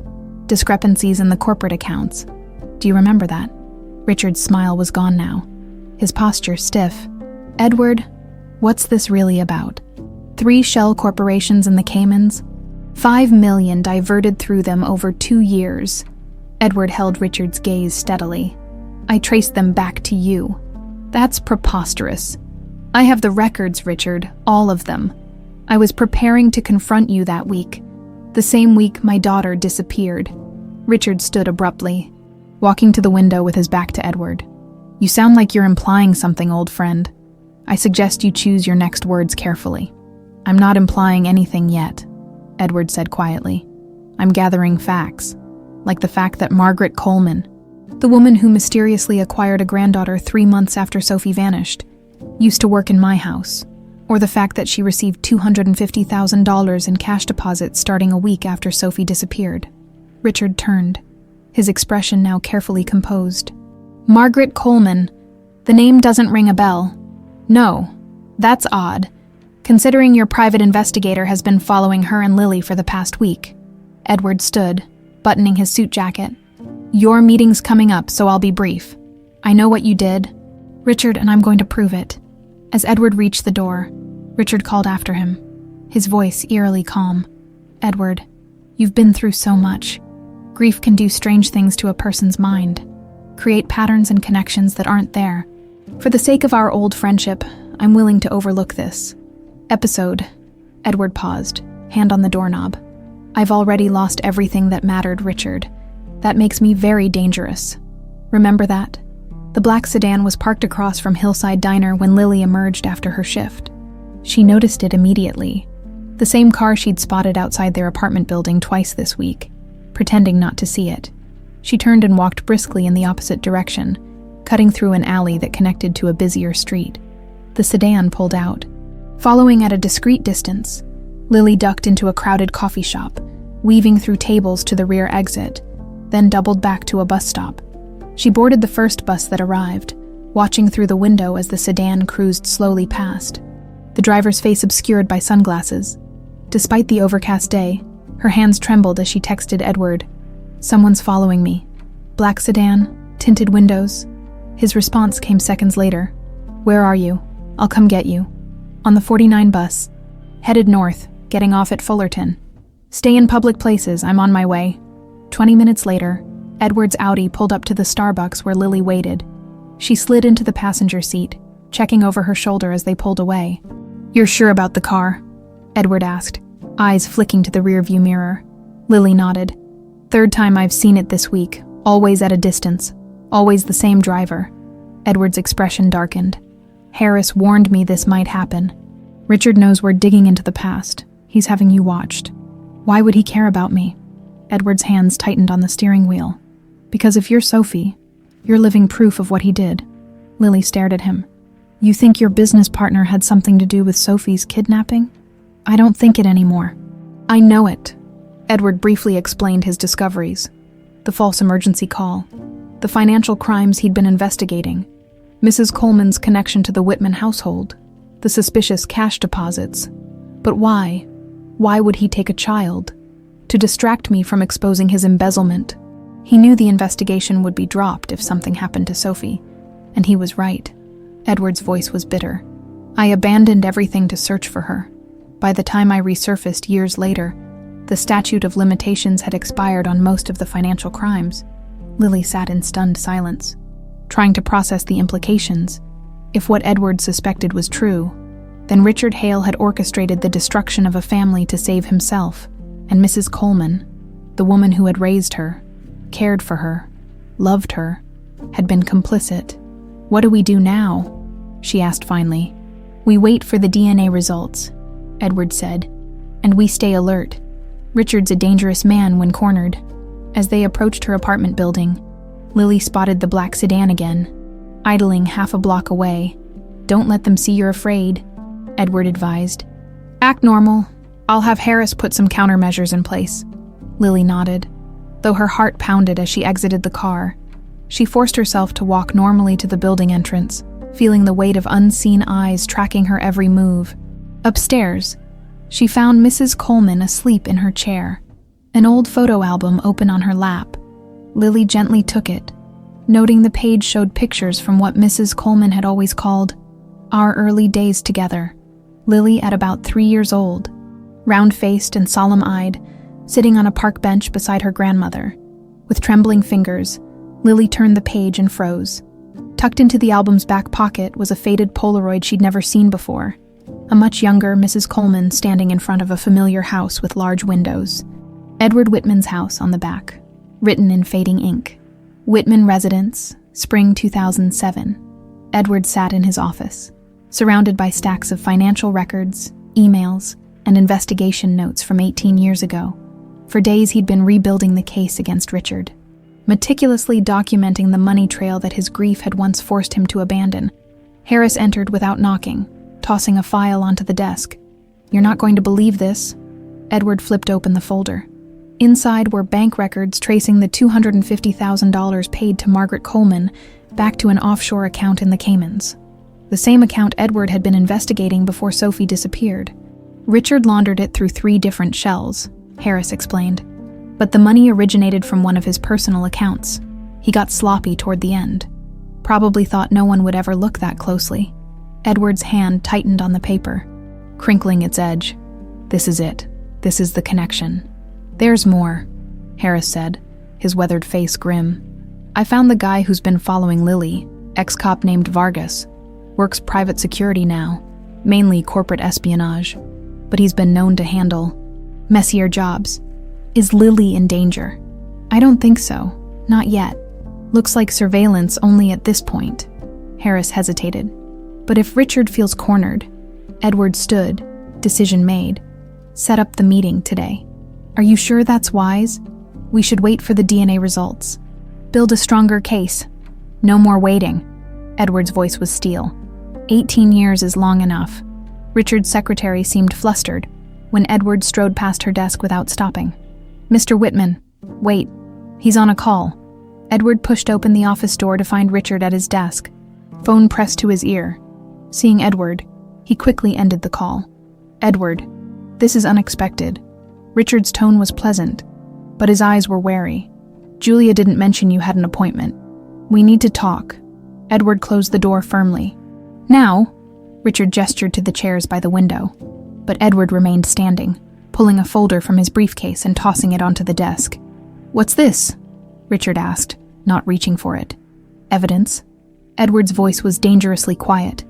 Discrepancies in the corporate accounts. Do you remember that?" Richard's smile was gone now, his posture stiff. "Edward, what's this really about? 3 shell corporations in the Caymans? $5 million diverted through them over 2 years. Edward held Richard's gaze steadily. "I traced them back to you." "That's preposterous. I have the records, Richard, all of them. I was preparing to confront you that week, the same week my daughter disappeared." Richard stood abruptly, walking to the window with his back to Edward. "You sound like you're implying something, old friend. I suggest you choose your next words carefully." "I'm not implying anything yet," Edward said quietly. "I'm gathering facts, like the fact that Margaret Coleman, the woman who mysteriously acquired a granddaughter 3 months after Sophie vanished, used to work in my house, or the fact that she received $250,000 in cash deposits starting a week after Sophie disappeared." Richard turned, his expression now carefully composed. "Margaret Coleman. The name doesn't ring a bell." "No, that's odd, considering your private investigator has been following her and Lily for the past week." Edward stood, buttoning his suit jacket. "Your meeting's coming up, so I'll be brief. I know what you did, Richard, and I'm going to prove it." As Edward reached the door, Richard called after him, his voice eerily calm. "Edward, you've been through so much. Grief can do strange things to a person's mind, create patterns and connections that aren't there. For the sake of our old friendship, I'm willing to overlook this episode." Edward paused, hand on the doorknob. "I've already lost everything that mattered, Richard. That makes me very dangerous. Remember that?" The black sedan was parked across from Hillside Diner when Lily emerged after her shift. She noticed it immediately, the same car she'd spotted outside their apartment building twice this week, pretending not to see it. She turned and walked briskly in the opposite direction, cutting through an alley that connected to a busier street. The sedan pulled out, Following at a discreet distance, Lily ducked into a crowded coffee shop, weaving through tables to the rear exit, then doubled back to a bus stop. She boarded the first bus that arrived, watching through the window as the sedan cruised slowly past, the driver's face obscured by sunglasses. Despite the overcast day, her hands trembled as she texted Edward, "Someone's following me. Black sedan, tinted windows." His response came seconds later. "Where are you? I'll come get you." On the 49 bus, headed north, getting off at Fullerton. "Stay in public places, I'm on my way." 20 minutes later, Edward's Audi pulled up to the Starbucks where Lily waited. She slid into the passenger seat, checking over her shoulder as they pulled away. "You're sure about the car?" Edward asked, eyes flicking to the rearview mirror. Lily nodded. "Third time I've seen it this week, always at a distance, always the same driver." Edward's expression darkened. "Harris warned me this might happen. Richard knows we're digging into the past. He's having you watched. Why would he care about me?" Edward's hands tightened on the steering wheel. "Because if you're Sophie, you're living proof of what he did." Lily stared at him. "You think your business partner had something to do with Sophie's kidnapping?" "I don't think it anymore." "I know it." Edward briefly explained his discoveries. The false emergency call, the financial crimes he'd been investigating, Mrs. Coleman's connection to the Whitman household, the suspicious cash deposits. But why? Why would he take a child? To distract me from exposing his embezzlement. He knew the investigation would be dropped if something happened to Sophie, and he was right. Edward's voice was bitter. "I abandoned everything to search for her. By the time I resurfaced years later, the statute of limitations had expired on most of the financial crimes." Lily sat in stunned silence, trying to process the implications. If what Edward suspected was true, then Richard Hale had orchestrated the destruction of a family to save himself, and Mrs. Coleman, the woman who had raised her, cared for her, loved her, had been complicit. "What do we do now?" she asked finally. "We wait for the DNA results," Edward said, "and we stay alert. Richard's a dangerous man when cornered." As they approached her apartment building, Lily spotted the black sedan again, idling half a block away. "Don't let them see you're afraid," Edward advised. "Act normal. I'll have Harris put some countermeasures in place." Lily nodded, though her heart pounded as she exited the car. She forced herself to walk normally to the building entrance, feeling the weight of unseen eyes tracking her every move. Upstairs, she found Mrs. Coleman asleep in her chair, an old photo album open on her lap. Lily gently took it, noting the page showed pictures from what Mrs. Coleman had always called our early days together. Lily at about 3 years old, round-faced and solemn-eyed, sitting on a park bench beside her grandmother. With trembling fingers, Lily turned the page and froze. Tucked into the album's back pocket was a faded Polaroid she'd never seen before. A much younger Mrs. Coleman standing in front of a familiar house with large windows. Edward Whitman's house on the back, written in fading ink. Whitman Residence, Spring 2007. Edward sat in his office, surrounded by stacks of financial records, emails, and investigation notes from 18 years ago. For days he'd been rebuilding the case against Richard, meticulously documenting the money trail that his grief had once forced him to abandon. Harris entered without knocking, tossing a file onto the desk. "You're not going to believe this." Edward flipped open the folder. Inside were bank records tracing the $250,000 paid to Margaret Coleman back to an offshore account in the Caymans. The same account Edward had been investigating before Sophie disappeared. Richard laundered it through 3 different shells, Harris explained. But the money originated from one of his personal accounts. He got sloppy toward the end. Probably thought no one would ever look that closely. Edward's hand tightened on the paper, crinkling its edge. "This is it. This is the connection." "There's more," Harris said, his weathered face grim. "I found the guy who's been following Lily, ex-cop named Vargas. Works private security now, mainly corporate espionage. But he's been known to handle messier jobs. Is Lily in danger?" "I don't think so. Not yet. Looks like surveillance only at this point." Harris hesitated. "But if Richard feels cornered..." Edward stood, decision made. "Set up the meeting today." "Are you sure that's wise? We should wait for the DNA results. Build a stronger case. No more waiting." Edward's voice was steel. 18 years is long enough. Richard's secretary seemed flustered when Edward strode past her desk without stopping. "Mr. Whitman, wait. He's on a call." Edward pushed open the office door to find Richard at his desk, phone pressed to his ear. Seeing Edward, he quickly ended the call. "Edward, this is unexpected." Richard's tone was pleasant, but his eyes were wary. "Julia didn't mention you had an appointment. We need to talk." Edward closed the door firmly. "Now?" Richard gestured to the chairs by the window, but Edward remained standing, pulling a folder from his briefcase and tossing it onto the desk. "What's this?" Richard asked, not reaching for it. "Evidence." Edward's voice was dangerously quiet.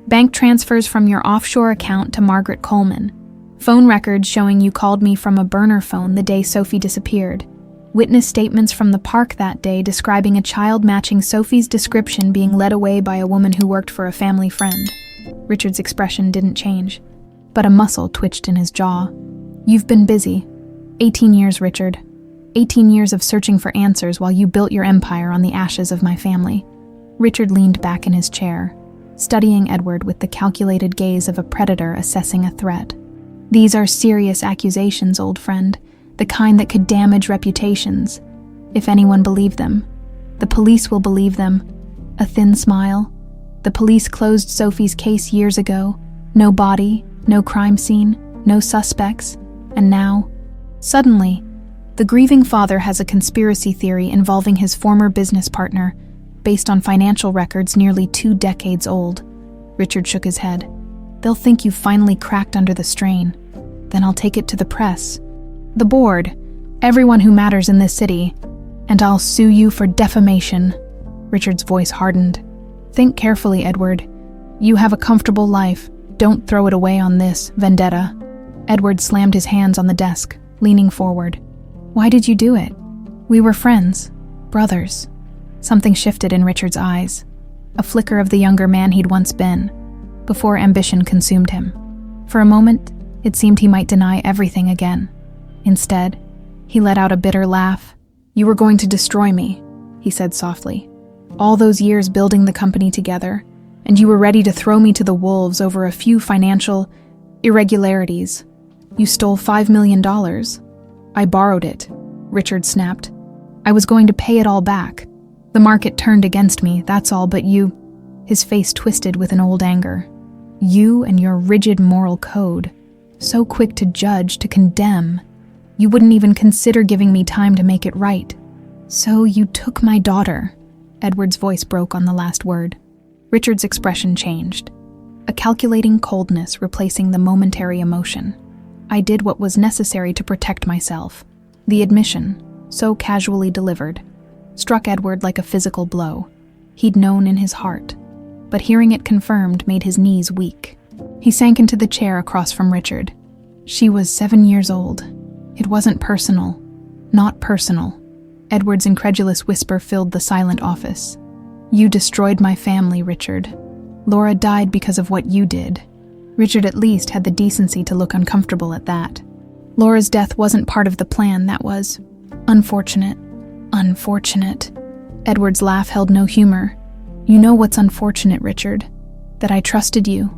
"Bank transfers from your offshore account to Margaret Coleman. Phone records showing you called me from a burner phone the day Sophie disappeared. Witness statements from the park that day describing a child matching Sophie's description being led away by a woman who worked for a family friend." Richard's expression didn't change, but a muscle twitched in his jaw. "You've been busy. 18 years, Richard. 18 years of searching for answers while you built your empire on the ashes of my family." Richard leaned back in his chair, studying Edward with the calculated gaze of a predator assessing a threat. "These are serious accusations, old friend, the kind that could damage reputations. If anyone believed them, the police will believe them." A thin smile. "The police closed Sophie's case years ago. No body, no crime scene, no suspects. And now, suddenly, the grieving father has a conspiracy theory involving his former business partner, based on financial records nearly 2 decades old." Richard shook his head. "They'll think you've finally cracked under the strain. Then I'll take it to the press. The board, everyone who matters in this city, and I'll sue you for defamation." Richard's voice hardened. "Think carefully, Edward. You have a comfortable life. Don't throw it away on this vendetta." Edward slammed his hands on the desk, leaning forward. "Why did you do it? We were friends, brothers." Something shifted in Richard's eyes, a flicker of the younger man he'd once been, before ambition consumed him. For a moment, it seemed he might deny everything again. Instead, he let out a bitter laugh. "You were going to destroy me," he said softly. "All those years building the company together, and you were ready to throw me to the wolves over a few financial irregularities. You stole $5 million. I borrowed it," Richard snapped. "I was going to pay it all back. The market turned against me, that's all, but you..." His face twisted with an old anger. "You and your rigid moral code. So quick to judge, to condemn. You wouldn't even consider giving me time to make it right. So you took my daughter." Edward's voice broke on the last word. Richard's expression changed, a calculating coldness replacing the momentary emotion. "I did what was necessary to protect myself." The admission, so casually delivered, struck Edward like a physical blow. He'd known in his heart, but hearing it confirmed made his knees weak. He sank into the chair across from Richard. "She was 7 years old. It wasn't personal. Not personal." Edward's incredulous whisper filled the silent office. "You destroyed my family, Richard. Laura died because of what you did." Richard at least had the decency to look uncomfortable at that. "Laura's death wasn't part of the plan, that was unfortunate." "Unfortunate." Edward's laugh held no humor. "You know what's unfortunate, Richard? That I trusted you,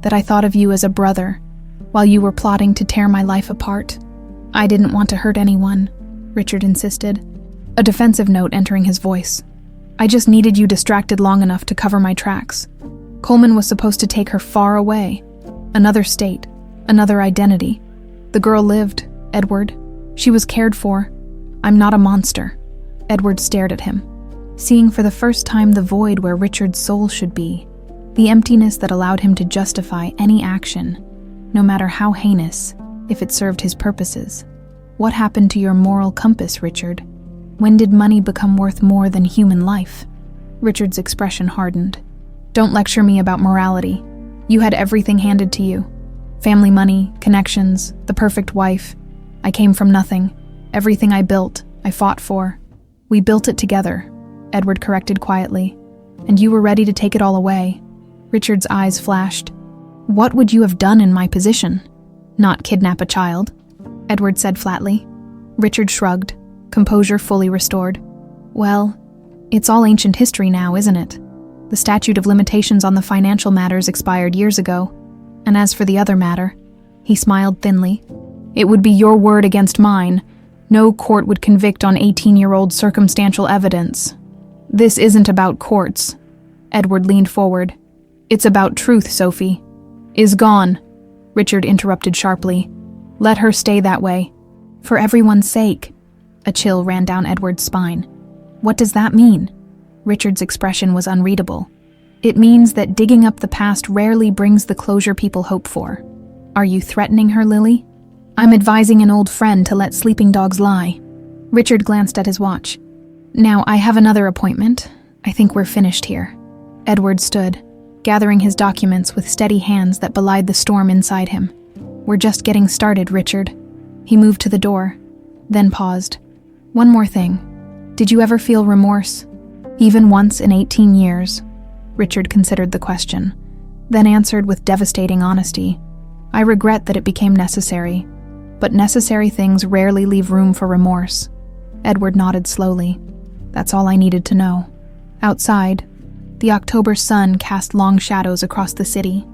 that I thought of you as a brother, while you were plotting to tear my life apart. I didn't want to hurt anyone," Richard insisted, a defensive note entering his voice. "I just needed you distracted long enough to cover my tracks. Coleman was supposed to take her far away. Another state, another identity. The girl lived, Edward. She was cared for. I'm not a monster." Edward stared at him, seeing for the first time the void where Richard's soul should be, the emptiness that allowed him to justify any action, no matter how heinous, if it served his purposes. "What happened to your moral compass, Richard? When did money become worth more than human life?" Richard's expression hardened. "Don't lecture me about morality. You had everything handed to you. Family money, connections, the perfect wife. I came from nothing. Everything I built, I fought for. We built it together," Edward corrected quietly. "And you were ready to take it all away." Richard's eyes flashed. "What would you have done in my position?" "Not kidnap a child," Edward said flatly. Richard shrugged, composure fully restored. "Well, it's all ancient history now, isn't it? The statute of limitations on the financial matters expired years ago. And as for the other matter, he smiled thinly, it would be your word against mine. No court would convict on 18-year-old circumstantial evidence. This isn't about courts. Edward leaned forward. It's about truth, Sophie. Is gone, Richard interrupted sharply. Let her stay that way. For everyone's sake. A chill ran down Edward's spine. What does that mean? Richard's expression was unreadable. It means that digging up the past rarely brings the closure people hope for. Are you threatening her, Lily? I'm advising an old friend to let sleeping dogs lie. Richard glanced at his watch. Now, I have another appointment. I think we're finished here. Edward stood, gathering his documents with steady hands that belied the storm inside him. We're just getting started, Richard. He moved to the door, then paused. One more thing. Did you ever feel remorse? Even once in 18 years? Richard considered the question, then answered with devastating honesty. I regret that it became necessary, but necessary things rarely leave room for remorse. Edward nodded slowly. That's all I needed to know. Outside, the October sun cast long shadows across the city.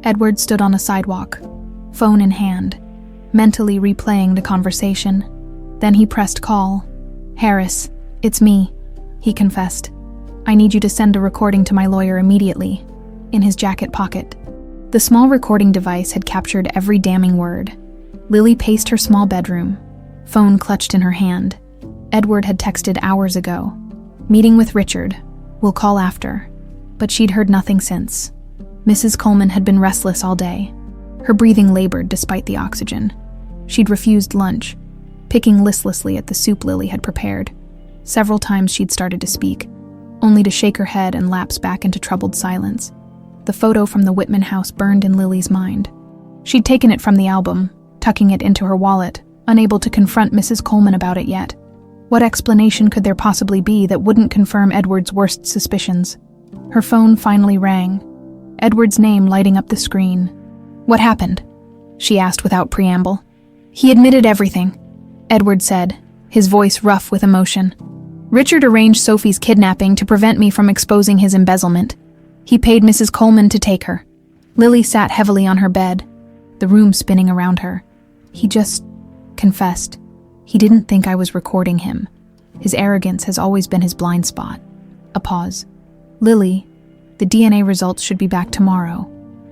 Edward stood on a sidewalk, phone in hand, mentally replaying the conversation. Then he pressed call. Harris, it's me, he confessed. I need you to send a recording to my lawyer immediately. In his jacket pocket. The small recording device had captured every damning word. Lily paced her small bedroom, phone clutched in her hand. Edward had texted hours ago. Meeting with Richard. We'll call after. But she'd heard nothing since. Mrs. Coleman had been restless all day. Her breathing labored despite the oxygen. She'd refused lunch, picking listlessly at the soup Lily had prepared. Several times she'd started to speak, only to shake her head and lapse back into troubled silence. The photo from the Whitman house burned in Lily's mind. She'd taken it from the album, tucking it into her wallet, unable to confront Mrs. Coleman about it yet. What explanation could there possibly be that wouldn't confirm Edward's worst suspicions? Her phone finally rang, Edward's name lighting up the screen. What happened? She asked without preamble. He admitted everything, Edward said, his voice rough with emotion. Richard arranged Sophie's kidnapping to prevent me from exposing his embezzlement. He paid Mrs. Coleman to take her. Lily sat heavily on her bed, the room spinning around her. He just confessed. He didn't think I was recording him. His arrogance has always been his blind spot. A pause. Lily, the DNA results should be back tomorrow.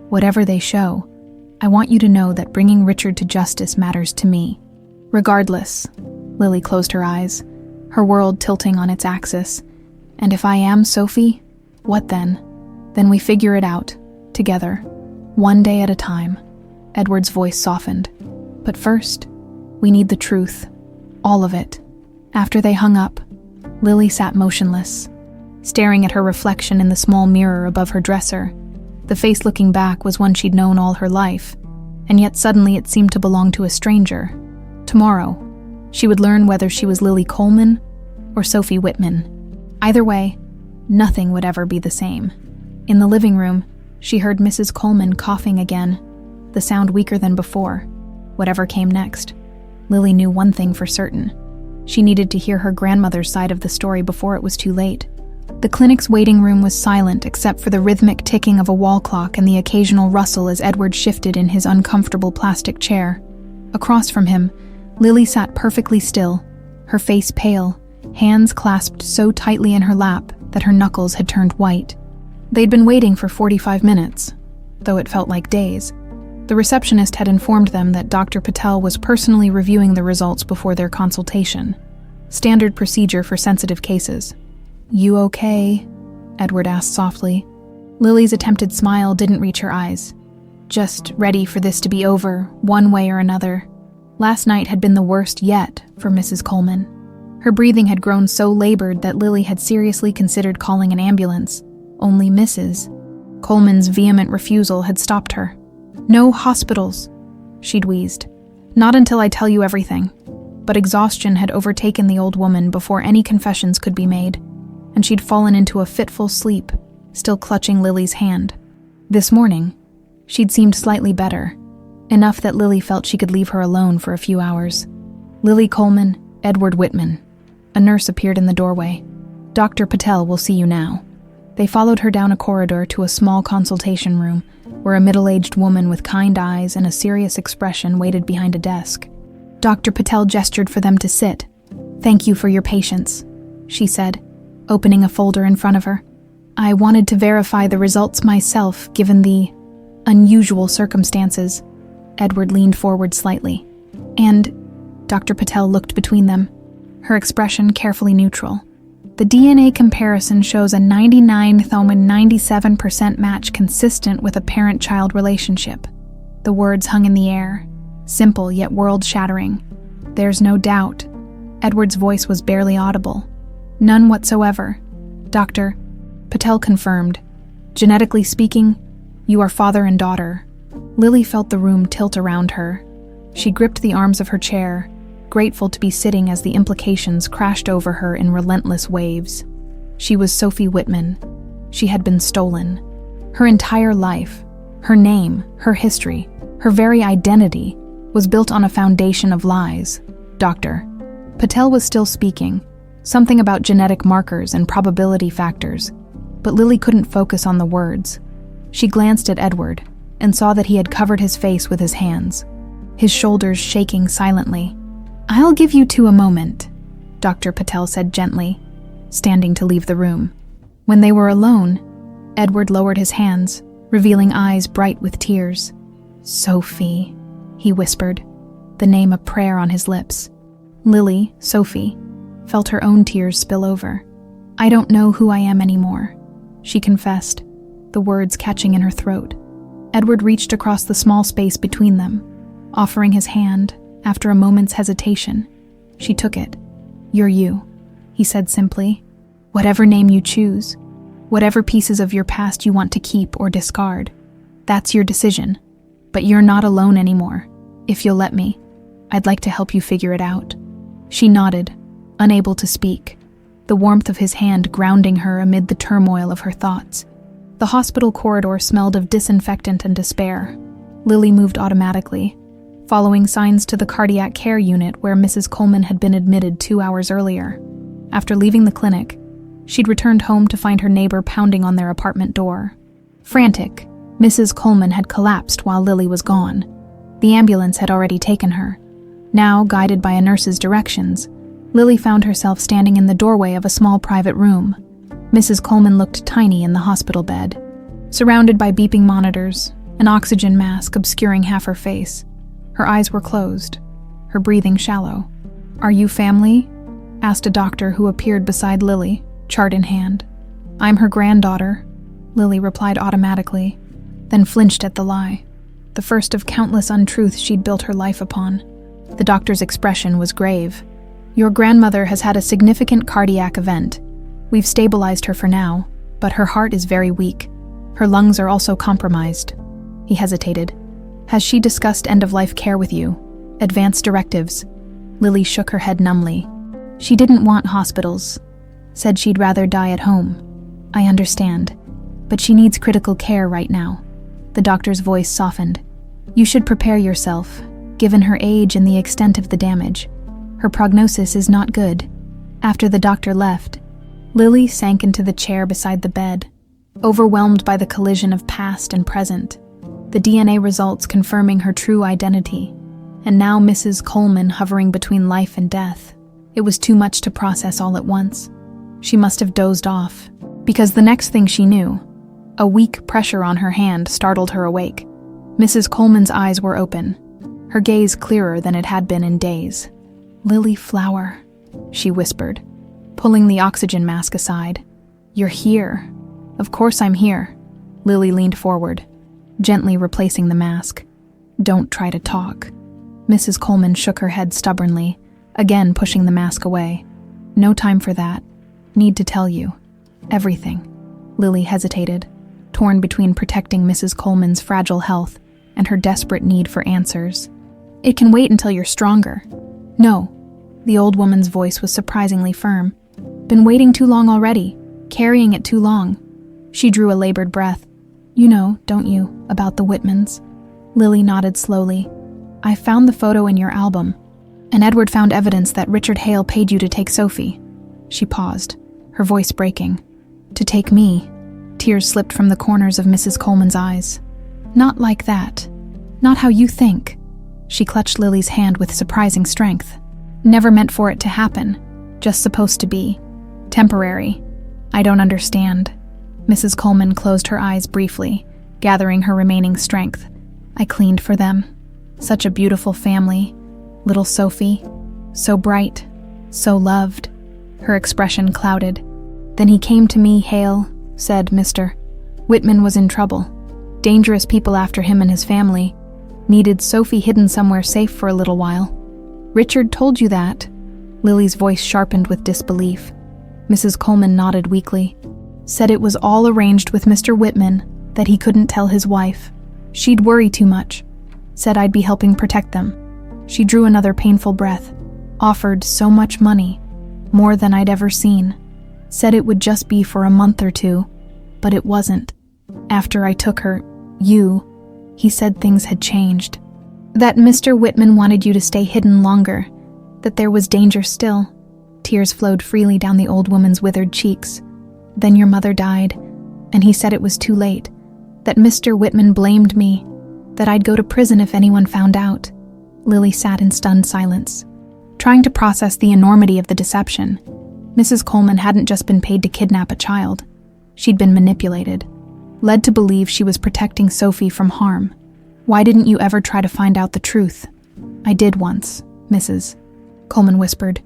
Whatever they show, I want you to know that bringing Richard to justice matters to me. Regardless, Lily closed her eyes, her world tilting on its axis. And if I am Sophie, what then? Then we figure it out, together, one day at a time. Edward's voice softened. But first, we need the truth. All of it. After they hung up, Lily sat motionless, staring at her reflection in the small mirror above her dresser. The face looking back was one she'd known all her life, and yet suddenly it seemed to belong to a stranger. Tomorrow, she would learn whether she was Lily Coleman or Sophie Whitman. Either way, nothing would ever be the same. In the living room, she heard Mrs. Coleman coughing again, the sound weaker than before. Whatever came next, Lily knew one thing for certain. She needed to hear her grandmother's side of the story before it was too late. The clinic's waiting room was silent except for the rhythmic ticking of a wall clock and the occasional rustle as Edward shifted in his uncomfortable plastic chair. Across from him, Lily sat perfectly still, her face pale, hands clasped so tightly in her lap that her knuckles had turned white. They'd been waiting for 45 minutes, though it felt like days. The receptionist had informed them that Dr. Patel was personally reviewing the results before their consultation. Standard procedure for sensitive cases. You okay? Edward asked softly. Lily's attempted smile didn't reach her eyes. Just ready for this to be over, one way or another. Last night had been the worst yet for Mrs. Coleman. Her breathing had grown so labored that Lily had seriously considered calling an ambulance. Only Mrs. Coleman's vehement refusal had stopped her. No hospitals, she'd wheezed. Not until I tell you everything. But exhaustion had overtaken the old woman before any confessions could be made, and she'd fallen into a fitful sleep, still clutching Lily's hand. This morning, she'd seemed slightly better, enough that Lily felt she could leave her alone for a few hours. Lily Coleman, Edward Whitman. A nurse appeared in the doorway. Dr. Patel will see you now. They followed her down a corridor to a small consultation room where a middle-aged woman with kind eyes and a serious expression waited behind a desk. Dr. Patel gestured for them to sit. "Thank you for your patience," she said, opening a folder in front of her. "I wanted to verify the results myself, given the unusual circumstances." Edward leaned forward slightly. "And," Dr. Patel looked between them, her expression carefully neutral. "The DNA comparison shows a 99.97% match consistent with a parent-child relationship." The words hung in the air, simple yet world-shattering. "There's no doubt." Edward's voice was barely audible. "None whatsoever." Dr. Patel confirmed. "Genetically speaking, you are father and daughter." Lily felt the room tilt around her. She gripped the arms of her chair, grateful to be sitting as the implications crashed over her in relentless waves. She was Sophie Whitman. She had been stolen. Her entire life, her name, her history, her very identity was built on a foundation of lies. Dr. Patel was still speaking, something about genetic markers and probability factors, but Lily couldn't focus on the words. She glanced at Edward and saw that he had covered his face with his hands, his shoulders shaking silently. "I'll give you two a moment," Dr. Patel said gently, standing to leave the room. When they were alone, Edward lowered his hands, revealing eyes bright with tears. "Sophie," he whispered, the name a prayer on his lips. Lily, Sophie, felt her own tears spill over. "I don't know who I am anymore," she confessed, the words catching in her throat. Edward reached across the small space between them, offering his hand. After a moment's hesitation, she took it. "You're you," he said simply. "Whatever name you choose, whatever pieces of your past you want to keep or discard, that's your decision. But you're not alone anymore. If you'll let me, I'd like to help you figure it out." She nodded, unable to speak, the warmth of his hand grounding her amid the turmoil of her thoughts. The hospital corridor smelled of disinfectant and despair. Lily moved automatically, following signs to the cardiac care unit where Mrs. Coleman had been admitted 2 hours earlier. After leaving the clinic, she'd returned home to find her neighbor pounding on their apartment door. Frantic, Mrs. Coleman had collapsed while Lily was gone. The ambulance had already taken her. Now, guided by a nurse's directions, Lily found herself standing in the doorway of a small private room. Mrs. Coleman looked tiny in the hospital bed, surrounded by beeping monitors, an oxygen mask obscuring half her face. Her eyes were closed, her breathing shallow. "Are you family?" asked a doctor who appeared beside Lily, chart in hand. "I'm her granddaughter," Lily replied automatically, then flinched at the lie, the first of countless untruths she'd built her life upon. The doctor's expression was grave. "Your grandmother has had a significant cardiac event. We've stabilized her for now, but her heart is very weak. Her lungs are also compromised." He hesitated. "Has she discussed end-of-life care with you? Advanced directives?" Lily shook her head numbly. "She didn't want hospitals. Said she'd rather die at home." "I understand, but she needs critical care right now." The doctor's voice softened. "You should prepare yourself, given her age and the extent of the damage. Her prognosis is not good." After the doctor left, Lily sank into the chair beside the bed, overwhelmed by the collision of past and present. The DNA results confirming her true identity, and now Mrs. Coleman hovering between life and death. It was too much to process all at once. She must have dozed off, because the next thing she knew, a weak pressure on her hand startled her awake. Mrs. Coleman's eyes were open, her gaze clearer than it had been in days. "Lily Flower," she whispered, pulling the oxygen mask aside. "You're here." "Of course I'm here." Lily leaned forward, gently replacing the mask. "Don't try to talk." Mrs. Coleman shook her head stubbornly, again pushing the mask away. "No time for that. Need to tell you. Everything." Lily hesitated, torn between protecting Mrs. Coleman's fragile health and her desperate need for answers. "It can wait until you're stronger." "No." The old woman's voice was surprisingly firm. "Been waiting too long already, carrying it too long." She drew a labored breath. "You know, don't you, about the Whitmans?" Lily nodded slowly. "I found the photo in your album, and Edward found evidence that Richard Hale paid you to take Sophie." She paused, her voice breaking. "To take me?" Tears slipped from the corners of Mrs. Coleman's eyes. "Not like that. Not how you think." She clutched Lily's hand with surprising strength. "Never meant for it to happen. Just supposed to be. Temporary. I don't understand." Mrs. Coleman closed her eyes briefly, gathering her remaining strength. "I cleaned for them. Such a beautiful family. Little Sophie. So bright. So loved." Her expression clouded. "Then he came to me, Hale," said Mr. Whitman was in trouble. Dangerous people after him and his family. Needed Sophie hidden somewhere safe for a little while. "Richard told you that?" Lily's voice sharpened with disbelief. Mrs. Coleman nodded weakly. "Said it was all arranged with Mr. Whitman, that he couldn't tell his wife. She'd worry too much. Said I'd be helping protect them." She drew another painful breath. "Offered so much money. More than I'd ever seen. Said it would just be for a month or two, but it wasn't. After I took her, he said things had changed. That Mr. Whitman wanted you to stay hidden longer, that there was danger still." Tears flowed freely down the old woman's withered cheeks. "Then your mother died, and he said it was too late, that Mr. Whitman blamed me, that I'd go to prison if anyone found out." Lily sat in stunned silence, trying to process the enormity of the deception. Mrs. Coleman hadn't just been paid to kidnap a child. She'd been manipulated, led to believe she was protecting Sophie from harm. "Why didn't you ever try to find out the truth?" "I did once, Mrs. Coleman whispered.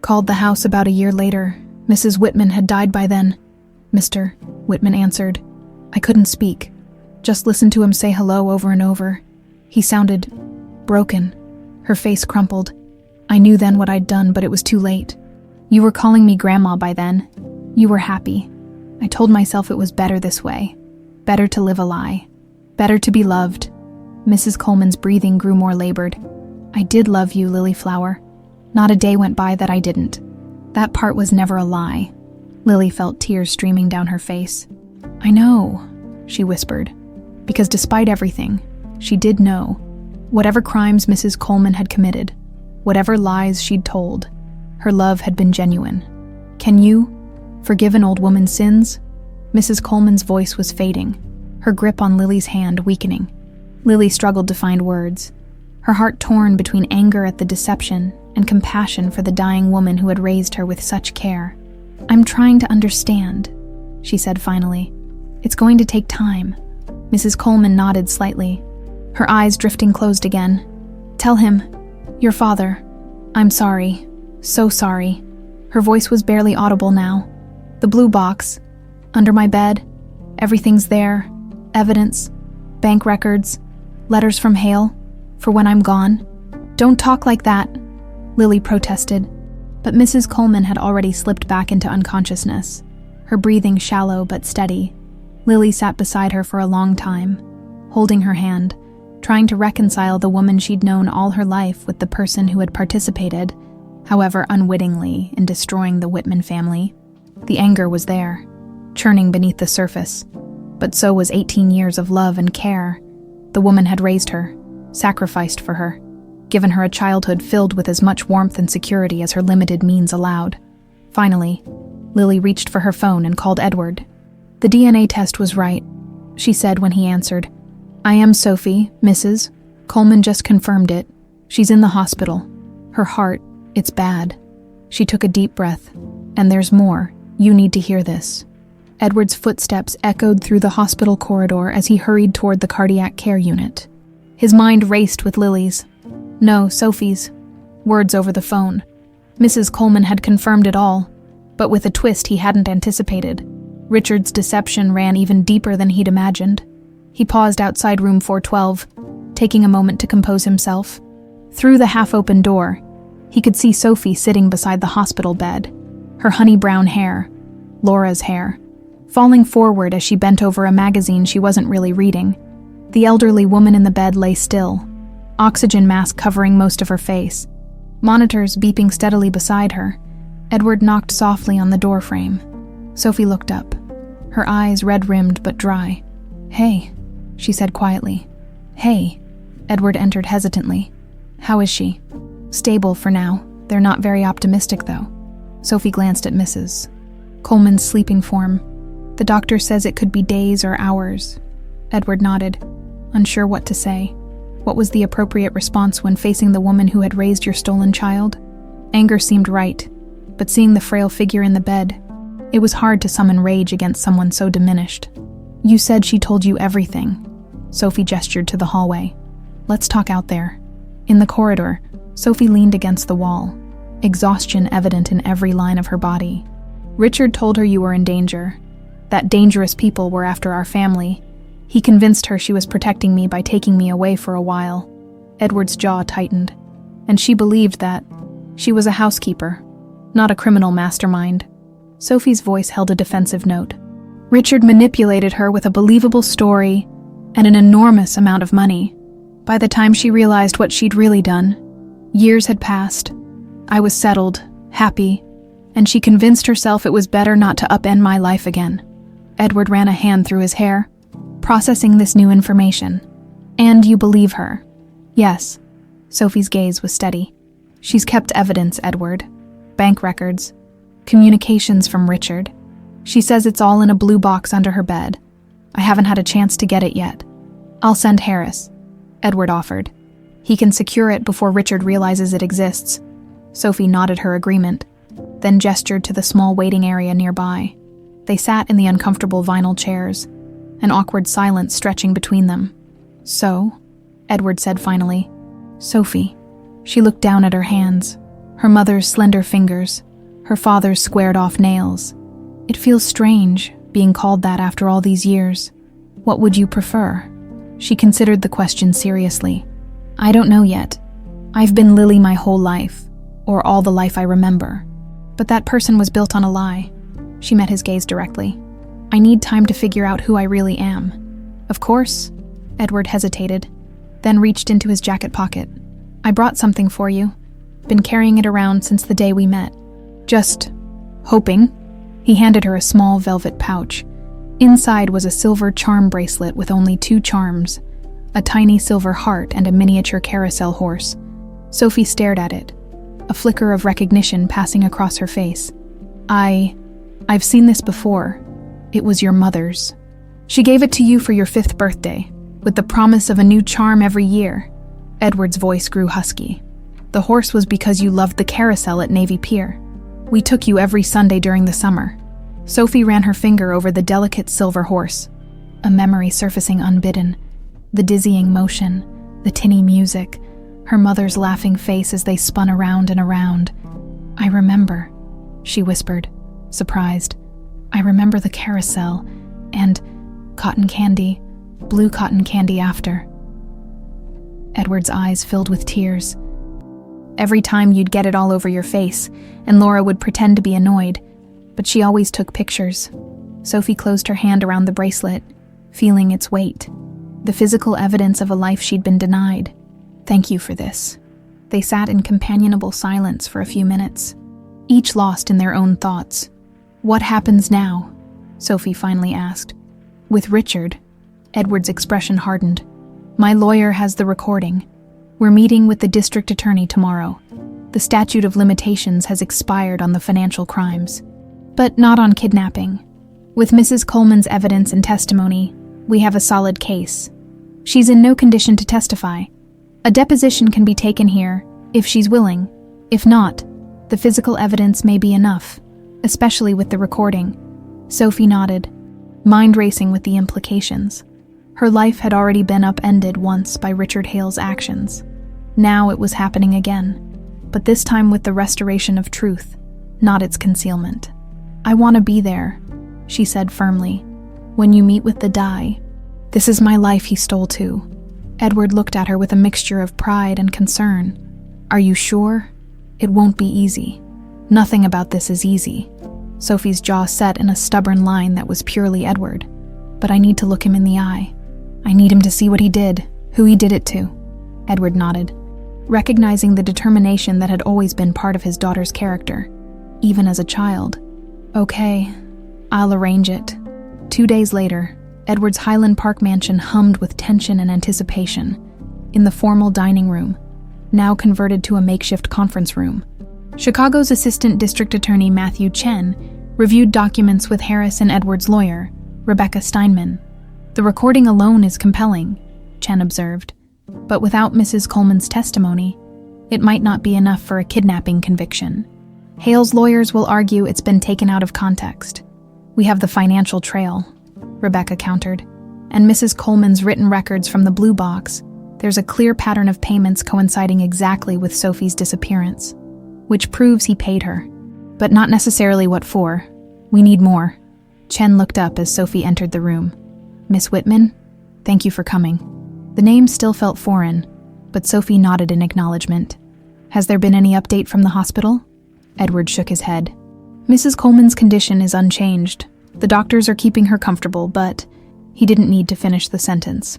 "Called the house about a year later. Mrs. Whitman had died by then." "Mr. Whitman answered. I couldn't speak. Just listened to him say hello over and over. He sounded broken." Her face crumpled. "I knew then what I'd done, but it was too late. You were calling me Grandma by then. You were happy. I told myself it was better this way. Better to live a lie. Better to be loved." Mrs. Coleman's breathing grew more labored. "I did love you, Lily Flower. Not a day went by that I didn't. That part was never a lie." Lily felt tears streaming down her face. "I know," she whispered, because despite everything, she did know. Whatever crimes Mrs. Coleman had committed, whatever lies she'd told, her love had been genuine. "Can you forgive an old woman's sins?" Mrs. Coleman's voice was fading, her grip on Lily's hand weakening. Lily struggled to find words, her heart torn between anger at the deception and compassion for the dying woman who had raised her with such care. "I'm trying to understand," she said finally. "It's going to take time." Mrs. Coleman nodded slightly, her eyes drifting closed again. "Tell him, your father, I'm sorry, so sorry." Her voice was barely audible now. "The blue box, under my bed, everything's there, evidence, bank records, letters from Hale, for when I'm gone." "Don't talk like that," Lily protested, but Mrs. Coleman had already slipped back into unconsciousness, her breathing shallow but steady. Lily sat beside her for a long time, holding her hand, trying to reconcile the woman she'd known all her life with the person who had participated, however unwittingly, in destroying the Whitman family. The anger was there, churning beneath the surface, but so was 18 years of love and care. The woman had raised her, sacrificed for her, given her a childhood filled with as much warmth and security as her limited means allowed. Finally, Lily reached for her phone and called Edward. "The DNA test was right," she said when he answered. "I am Sophie, Mrs. Coleman just confirmed it. She's in the hospital. Her heart, it's bad." She took a deep breath. "And there's more. You need to hear this." Edward's footsteps echoed through the hospital corridor as he hurried toward the cardiac care unit. His mind raced with Lily's. No, Sophie's. Words over the phone. Mrs. Coleman had confirmed it all, but with a twist he hadn't anticipated. Richard's deception ran even deeper than he'd imagined. He paused outside room 412, taking a moment to compose himself. Through the half-open door, he could see Sophie sitting beside the hospital bed, her honey-brown hair, Laura's hair, falling forward as she bent over a magazine she wasn't really reading. The elderly woman in the bed lay still, oxygen mask covering most of her face, monitors beeping steadily beside her. Edward knocked softly on the door frame. Sophie looked up, her eyes red-rimmed but dry. "Hey," she said quietly. "Hey." Edward entered hesitantly. "How is she?" "Stable for now. They're not very optimistic, though." Sophie glanced at Mrs. Coleman's sleeping form. The doctor says it could be days or hours. Edward nodded, unsure what to say. What was the appropriate response when facing the woman who had raised your stolen child? Anger seemed right, but seeing the frail figure in the bed, it was hard to summon rage against someone so diminished. You said she told you everything. Sophie gestured to the hallway. Let's talk out there. In the corridor, Sophie leaned against the wall, exhaustion evident in every line of her body. Richard told her you were in danger, that dangerous people were after our family. He convinced her she was protecting me by taking me away for a while. Edward's jaw tightened, and she believed that she was a housekeeper, not a criminal mastermind. Sophie's voice held a defensive note. Richard manipulated her with a believable story and an enormous amount of money. By the time she realized what she'd really done, years had passed. I was settled, happy, and she convinced herself it was better not to upend my life again. Edward ran a hand through his hair, processing this new information. And you believe her? Yes. Sophie's gaze was steady. She's kept evidence, Edward. Bank records, communications from Richard. She says it's all in a blue box under her bed. I haven't had a chance to get it yet. I'll send Harris, Edward offered. He can secure it before Richard realizes it exists. Sophie nodded her agreement, then gestured to the small waiting area nearby. They sat in the uncomfortable vinyl chairs, an awkward silence stretching between them. So, Edward said finally, Sophie. She looked down at her hands, her mother's slender fingers, her father's squared-off nails. It feels strange, being called that after all these years. What would you prefer? She considered the question seriously. I don't know yet. I've been Lily my whole life, or all the life I remember. But that person was built on a lie. She met his gaze directly. I need time to figure out who I really am. Of course, Edward hesitated, then reached into his jacket pocket. I brought something for you. Been carrying it around since the day we met. Just hoping. He handed her a small velvet pouch. Inside was a silver charm bracelet with only 2 charms, a tiny silver heart and a miniature carousel horse. Sophie stared at it, a flicker of recognition passing across her face. I've seen this before. It was your mother's. She gave it to you for your 5th birthday, with the promise of a new charm every year. Edward's voice grew husky. The horse was because you loved the carousel at Navy Pier. We took you every Sunday during the summer. Sophie ran her finger over the delicate silver horse, a memory surfacing unbidden. The dizzying motion, the tinny music, her mother's laughing face as they spun around and around. I remember, she whispered, surprised. I remember the carousel, and cotton candy, blue cotton candy after. Edward's eyes filled with tears. Every time you'd get it all over your face, and Laura would pretend to be annoyed, but she always took pictures. Sophie closed her hand around the bracelet, feeling its weight, the physical evidence of a life she'd been denied. Thank you for this. They sat in companionable silence for a few minutes, each lost in their own thoughts. What happens now? Sophie finally asked. With Richard, Edward's expression hardened. My lawyer has the recording. We're meeting with the district attorney tomorrow. The statute of limitations has expired on the financial crimes, but not on kidnapping. With Mrs. Coleman's evidence and testimony, we have a solid case. She's in no condition to testify. A deposition can be taken here, if she's willing. If not, the physical evidence may be enough, especially with the recording. Sophie nodded, mind racing with the implications. Her life had already been upended once by Richard Hale's actions. Now it was happening again, but this time with the restoration of truth, not its concealment. I want to be there, she said firmly. When you meet with the die, this is my life he stole too. Edward looked at her with a mixture of pride and concern. Are you sure? It won't be easy. Nothing about this is easy. Sophie's jaw set in a stubborn line that was purely Edward. But I need to look him in the eye. I need him to see what he did, who he did it to. Edward nodded, recognizing the determination that had always been part of his daughter's character, even as a child. Okay, I'll arrange it. 2 days later, Edward's Highland Park mansion hummed with tension and anticipation. In the formal dining room, now converted to a makeshift conference room, Chicago's Assistant District Attorney Matthew Chen Reviewed documents with Harris and Edward's lawyer, Rebecca Steinman. The recording alone is compelling, Chen observed. But without Mrs. Coleman's testimony, it might not be enough for a kidnapping conviction. Hale's lawyers will argue it's been taken out of context. We have the financial trail, Rebecca countered, and Mrs. Coleman's written records from the blue box. There's a clear pattern of payments coinciding exactly with Sophie's disappearance, which proves he paid her. But not necessarily what for. We need more. Chen looked up as Sophie entered the room. Miss Whitman, thank you for coming. The name still felt foreign, but Sophie nodded in acknowledgement. Has there been any update from the hospital? Edward shook his head. Mrs. Coleman's condition is unchanged. The doctors are keeping her comfortable, but he didn't need to finish the sentence.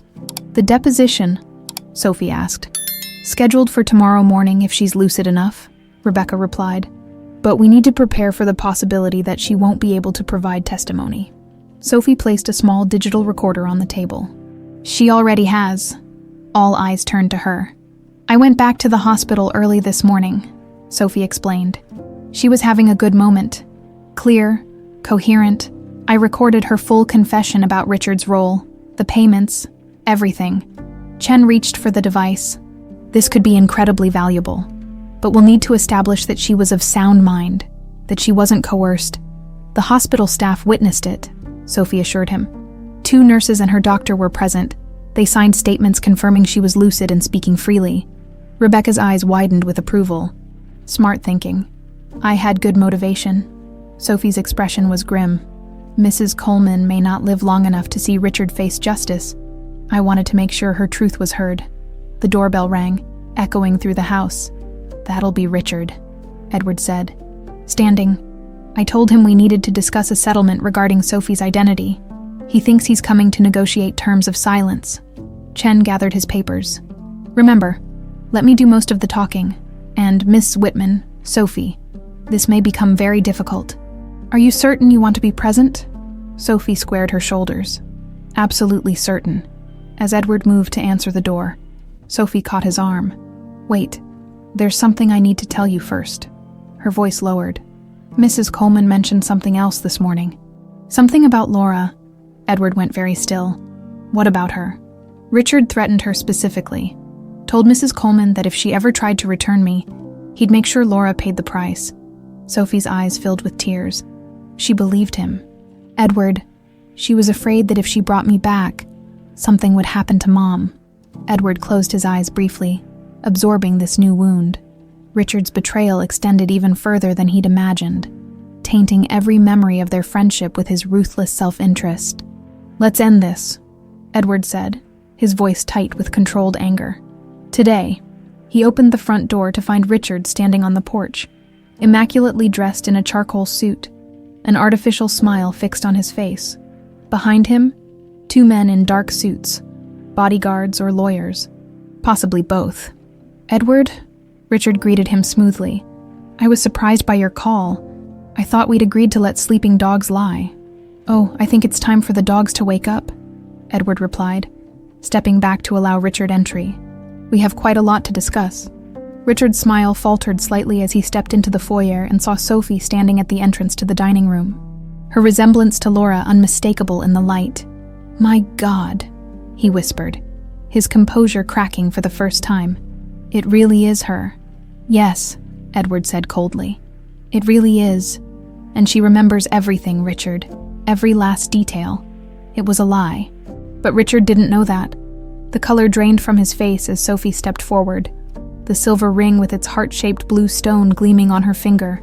The deposition, Sophie asked. Scheduled for tomorrow morning if she's lucid enough, Rebecca replied. But we need to prepare for the possibility that she won't be able to provide testimony. Sophie placed a small digital recorder on the table. She already has. All eyes turned to her. I went back to the hospital early this morning, Sophie explained. She was having a good moment. Clear, coherent. I recorded her full confession about Richard's role, the payments, everything. Chen reached for the device. This could be incredibly valuable, but we'll need to establish that she was of sound mind, that she wasn't coerced. The hospital staff witnessed it, Sophie assured him. 2 nurses and her doctor were present. They signed statements confirming she was lucid and speaking freely. Rebecca's eyes widened with approval. Smart thinking. I had good motivation. Sophie's expression was grim. Mrs. Coleman may not live long enough to see Richard face justice. I wanted to make sure her truth was heard. The doorbell rang, echoing through the house. That'll be Richard, Edward said. Standing, I told him we needed to discuss a settlement regarding Sophie's identity. He thinks he's coming to negotiate terms of silence. Chen gathered his papers. Remember, let me do most of the talking. And Miss Whitman, Sophie. This may become very difficult. Are you certain you want to be present? Sophie squared her shoulders. Absolutely certain. As Edward moved to answer the door, Sophie caught his arm. Wait, there's something I need to tell you first. Her voice lowered. Mrs. Coleman mentioned something else this morning. Something about Laura. Edward went very still. What about her? Richard threatened her specifically. Told Mrs. Coleman that if she ever tried to return me, he'd make sure Laura paid the price. Sophie's eyes filled with tears. She believed him. Edward, she was afraid that if she brought me back, something would happen to Mom. Edward closed his eyes briefly, absorbing this new wound. Richard's betrayal extended even further than he'd imagined, tainting every memory of their friendship with his ruthless self-interest. Let's end this, Edward said, his voice tight with controlled anger. Today, he opened the front door to find Richard standing on the porch, immaculately dressed in a charcoal suit, an artificial smile fixed on his face. Behind him, 2 men in dark suits, bodyguards or lawyers, possibly both. Edward? Richard greeted him smoothly. I was surprised by your call. I thought we'd agreed to let sleeping dogs lie. Oh, I think it's time for the dogs to wake up, Edward replied, stepping back to allow Richard entry. We have quite a lot to discuss. Richard's smile faltered slightly as he stepped into the foyer and saw Sophie standing at the entrance to the dining room, her resemblance to Laura unmistakable in the light. My God, he whispered, his composure cracking for the first time. It really is her. Yes, Edward said coldly. It really is. And she remembers everything, Richard. Every last detail. It was a lie. But Richard didn't know that. The color drained from his face as Sophie stepped forward, the silver ring with its heart-shaped blue stone gleaming on her finger,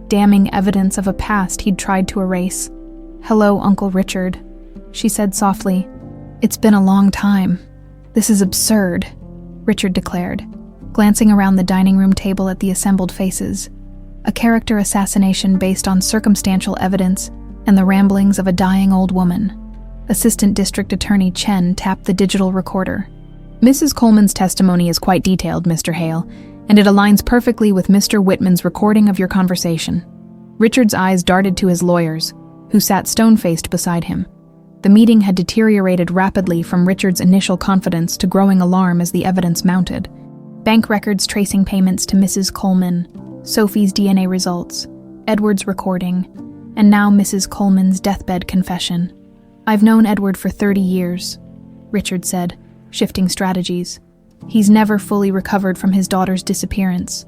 damning evidence of a past he'd tried to erase. Hello, Uncle Richard, she said softly. It's been a long time. This is absurd, Richard declared, glancing around the dining room table at the assembled faces. A character assassination based on circumstantial evidence and the ramblings of a dying old woman. Assistant District Attorney Chen tapped the digital recorder. Mrs. Coleman's testimony is quite detailed, Mr. Hale, and it aligns perfectly with Mr. Whitman's recording of your conversation. Richard's eyes darted to his lawyers, who sat stone-faced beside him. The meeting had deteriorated rapidly from Richard's initial confidence to growing alarm as the evidence mounted. Bank records tracing payments to Mrs. Coleman, Sophie's DNA results, Edward's recording, And now Mrs. Coleman's deathbed confession. "I've known Edward for 30 years, Richard said, shifting strategies. He's never fully recovered from his daughter's disappearance.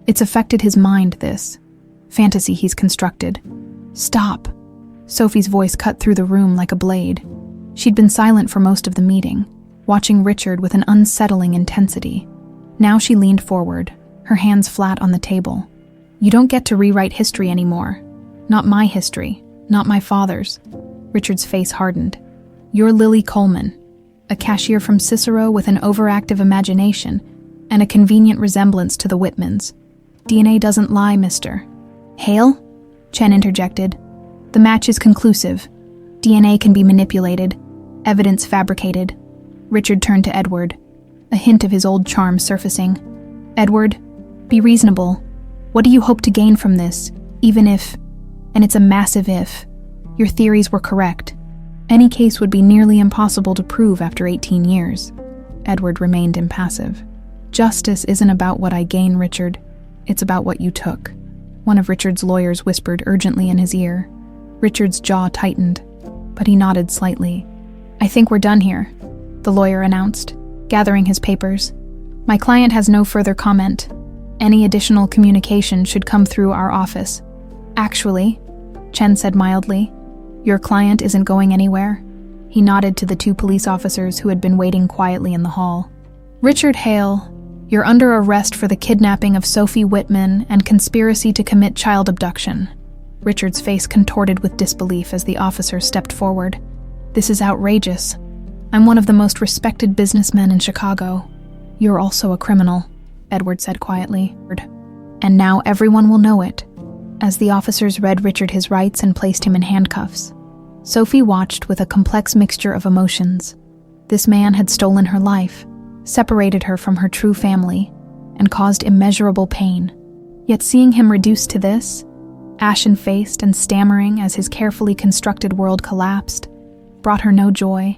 It's affected his mind, this fantasy he's constructed." "Stop." Sophie's voice cut through the room like a blade. She'd been silent for most of the meeting, watching Richard with an unsettling intensity. Now she leaned forward, her hands flat on the table. "You don't get to rewrite history anymore. Not my history, not my father's." Richard's face hardened. "You're Lily Coleman, a cashier from Cicero with an overactive imagination and a convenient resemblance to the Whitmans. DNA doesn't lie, mister." "Hale?" Chen interjected. "The match is conclusive. DNA can be manipulated, evidence fabricated." Richard turned to Edward, a hint of his old charm surfacing. "Edward, be reasonable. What do you hope to gain from this, even if, and it's a massive if, your theories were correct? Any case would be nearly impossible to prove after 18 years. Edward remained impassive. "Justice isn't about what I gain, Richard. It's about what you took," one of Richard's lawyers whispered urgently in his ear. Richard's jaw tightened, but he nodded slightly. "I think we're done here," the lawyer announced, gathering his papers. "My client has no further comment. Any additional communication should come through our office." "Actually," Chen said mildly, "your client isn't going anywhere." He nodded to the 2 police officers who had been waiting quietly in the hall. "Richard Hale, you're under arrest for the kidnapping of Sophie Whitman and conspiracy to commit child abduction." Richard's face contorted with disbelief as the officer stepped forward. "This is outrageous. I'm one of the most respected businessmen in Chicago." "You're also a criminal," Edward said quietly. "And now everyone will know it." As the officers read Richard his rights and placed him in handcuffs, Sophie watched with a complex mixture of emotions. This man had stolen her life, separated her from her true family, and caused immeasurable pain. Yet seeing him reduced to this, ashen-faced and stammering as his carefully constructed world collapsed, brought her no joy,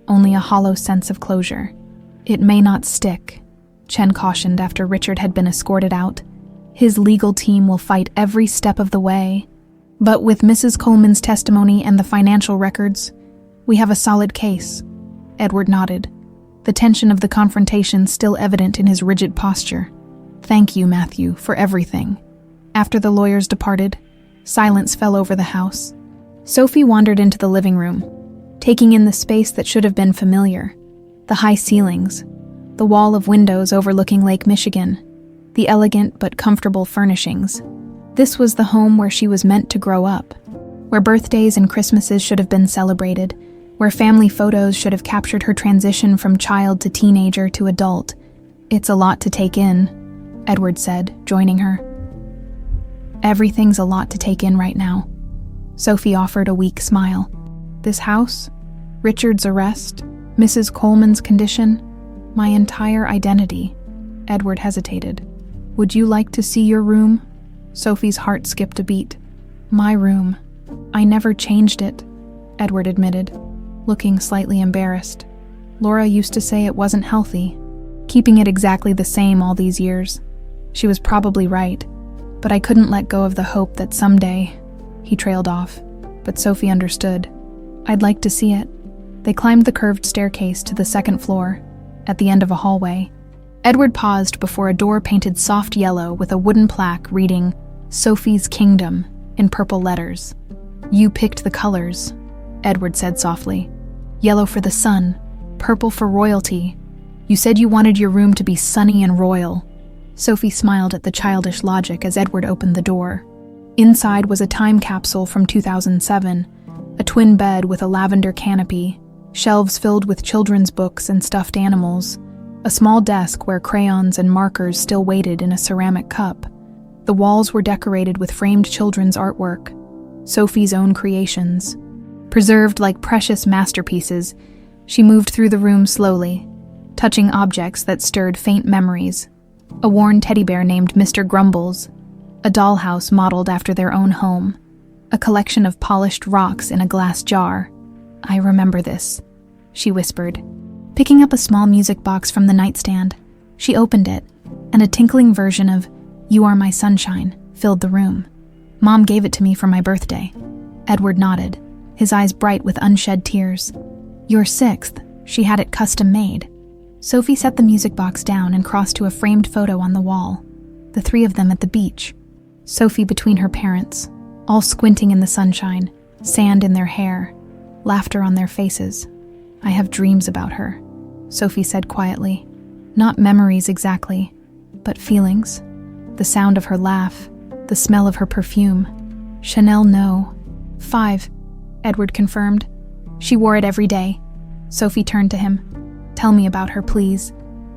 only a hollow sense of closure. "It may not stick," Chen cautioned after Richard had been escorted out. "His legal team will fight every step of the way. But with Mrs. Coleman's testimony and the financial records, we have a solid case." Edward nodded, the tension of the confrontation still evident in his rigid posture. "Thank you, Matthew, for everything." After the lawyers departed, silence fell over the house. Sophie wandered into the living room, taking in the space that should have been familiar. The high ceilings, the wall of windows overlooking Lake Michigan, the elegant but comfortable furnishings. This was the home where she was meant to grow up, where birthdays and Christmases should have been celebrated, where family photos should have captured her transition from child to teenager to adult. "It's a lot to take in," Edward said, joining her. "Everything's a lot to take in right now." Sophie offered a weak smile. "This house, Richard's arrest, Mrs. Coleman's condition, my entire identity." Edward hesitated. "Would you like to see your room?" Sophie's heart skipped a beat. "My room. I never changed it," Edward admitted, looking slightly embarrassed. "Laura used to say it wasn't healthy, keeping it exactly the same all these years. She was probably right, but I couldn't let go of the hope that someday—" He trailed off, but Sophie understood. "I'd like to see it." They climbed the curved staircase to the 2nd floor, at the end of a hallway. Edward paused before a door painted soft yellow with a wooden plaque reading, "Sophie's Kingdom," in purple letters. "You picked the colors," Edward said softly. "Yellow for the sun, purple for royalty. You said you wanted your room to be sunny and royal." Sophie smiled at the childish logic as Edward opened the door. Inside was a time capsule from 2007, a twin bed with a lavender canopy, shelves filled with children's books and stuffed animals, a small desk where crayons and markers still waited in a ceramic cup. The walls were decorated with framed children's artwork, Sophie's own creations. Preserved like precious masterpieces, she moved through the room slowly, touching objects that stirred faint memories. A worn teddy bear named Mr. Grumbles, a dollhouse modeled after their own home, a collection of polished rocks in a glass jar. "I remember this," she whispered. Picking up a small music box from the nightstand, she opened it, and a tinkling version of "You Are My Sunshine" filled the room. "Mom gave it to me for my birthday." Edward nodded, his eyes bright with unshed tears. Your sixth. She had it custom made. Sophie set the music box down and crossed to a framed photo on the wall. The three of them at the beach. Sophie between her parents, all squinting in the sunshine, sand in their hair, laughter on their faces. I have dreams about her, Sophie said quietly. Not memories exactly, but feelings. The sound of her laugh, the smell of her perfume. Chanel, no. 5, Edward confirmed. She wore it every day. Sophie turned to him. Tell me about her, please.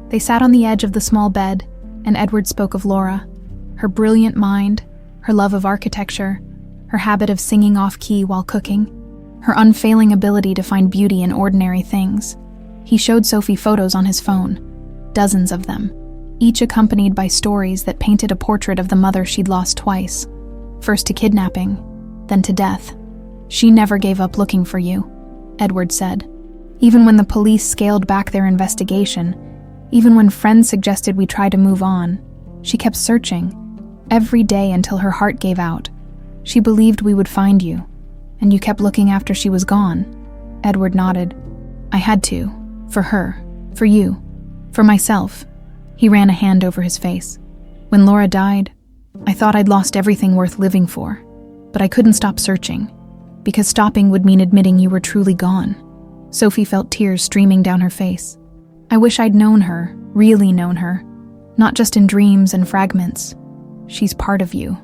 They sat on the edge of the small bed, and Edward spoke of Laura. Her brilliant mind, her love of architecture, her habit of singing off-key while cooking, her unfailing ability to find beauty in ordinary things. He showed Sophie photos on his phone, dozens of them, each accompanied by stories that painted a portrait of the mother she'd lost twice, first to kidnapping, then to death. She never gave up looking for you, Edward said. Even when the police scaled back their investigation, even when friends suggested we try to move on, she kept searching, every day until her heart gave out. She believed we would find you, and you kept looking after she was gone. Edward nodded. I had to, for her, for you, for myself. He ran a hand over his face. When Laura died, I thought I'd lost everything worth living for, but I couldn't stop searching, because stopping would mean admitting you were truly gone. Sophie felt tears streaming down her face. I wish I'd known her, really known her, not just in dreams and fragments. She's part of you,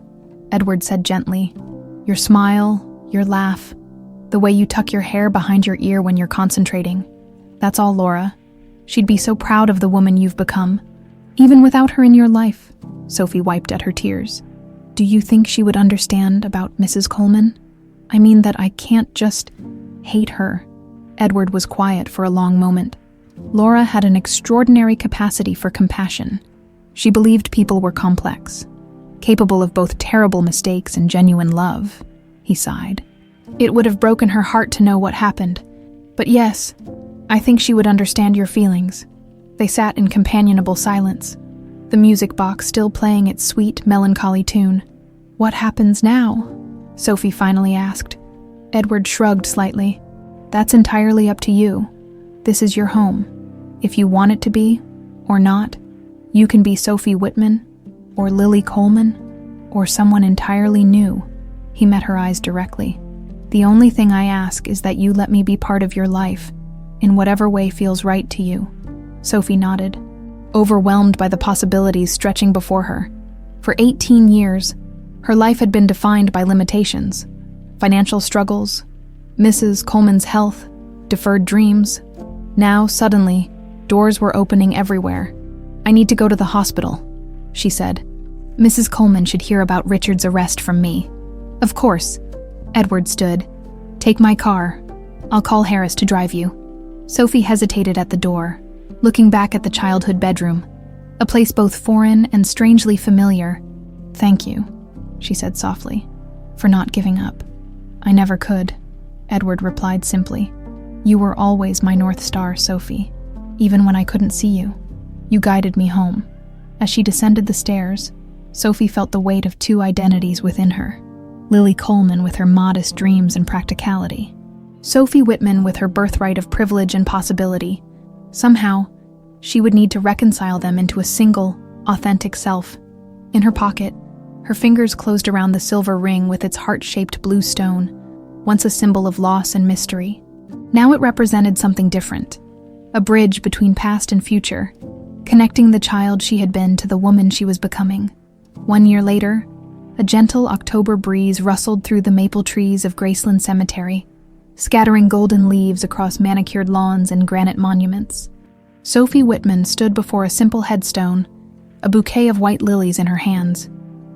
Edward said gently. Your smile, your laugh, the way you tuck your hair behind your ear when you're concentrating. That's all Laura. She'd be so proud of the woman you've become, even without her in your life. Sophie wiped at her tears. Do you think she would understand about Mrs. Coleman? I mean that I can't just hate her. Edward was quiet for a long moment. Laura had an extraordinary capacity for compassion. She believed people were complex, capable of both terrible mistakes and genuine love. He sighed. It would have broken her heart to know what happened. But yes, I think she would understand your feelings. They sat in companionable silence, the music box still playing its sweet, melancholy tune. What happens now? Sophie finally asked. Edward shrugged slightly. That's entirely up to you. This is your home. If you want it to be, or not, you can be Sophie Whitman, or Lily Coleman, or someone entirely new. He met her eyes directly. The only thing I ask is that you let me be part of your life, in whatever way feels right to you. Sophie nodded, overwhelmed by the possibilities stretching before her. For 18 years, her life had been defined by limitations, financial struggles, Mrs. Coleman's health, deferred dreams. Now, suddenly, doors were opening everywhere. I need to go to the hospital, she said. Mrs. Coleman should hear about Richard's arrest from me. Of course, Edward stood. Take my car. I'll call Harris to drive you. Sophie hesitated at the door, looking back at the childhood bedroom, a place both foreign and strangely familiar. Thank you, she said softly, for not giving up. I never could, Edward replied simply. You were always my North Star, Sophie, even when I couldn't see you. You guided me home. As she descended the stairs, Sophie felt the weight of two identities within her. Lily Coleman with her modest dreams and practicality. Sophie Whitman with her birthright of privilege and possibility. Somehow, she would need to reconcile them into a single, authentic self. In her pocket, her fingers closed around the silver ring with its heart-shaped blue stone, once a symbol of loss and mystery. Now it represented something different, a bridge between past and future, connecting the child she had been to the woman she was becoming. 1 year later, a gentle October breeze rustled through the maple trees of Graceland Cemetery, scattering golden leaves across manicured lawns and granite monuments. Sophie Whitman stood before a simple headstone, a bouquet of white lilies in her hands.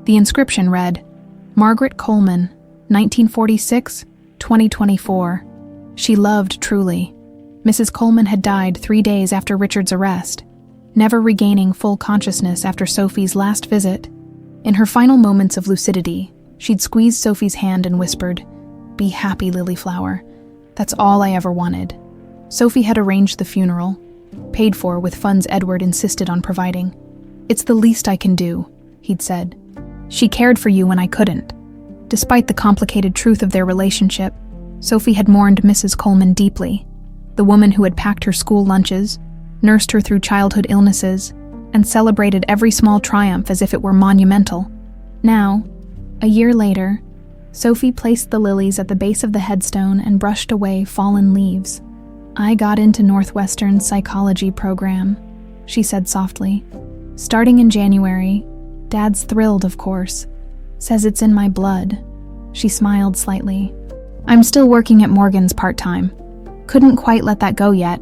The inscription read, Margaret Coleman, 1946-2024. She loved truly. Mrs. Coleman had died 3 days after Richard's arrest, never regaining full consciousness after Sophie's last visit. In her final moments of lucidity, she'd squeezed Sophie's hand and whispered, Be happy, Lilyflower. That's all I ever wanted. Sophie had arranged the funeral, paid for with funds Edward insisted on providing. It's the least I can do, he'd said. She cared for you when I couldn't. Despite the complicated truth of their relationship, Sophie had mourned Mrs. Coleman deeply, the woman who had packed her school lunches, nursed her through childhood illnesses, and celebrated every small triumph as if it were monumental. Now, a year later, Sophie placed the lilies at the base of the headstone and brushed away fallen leaves. "I got into Northwestern's psychology program," she said softly. "Starting in January. Dad's thrilled, of course. Says it's in my blood." She smiled slightly. "I'm still working at Morgan's part-time. Couldn't quite let that go yet.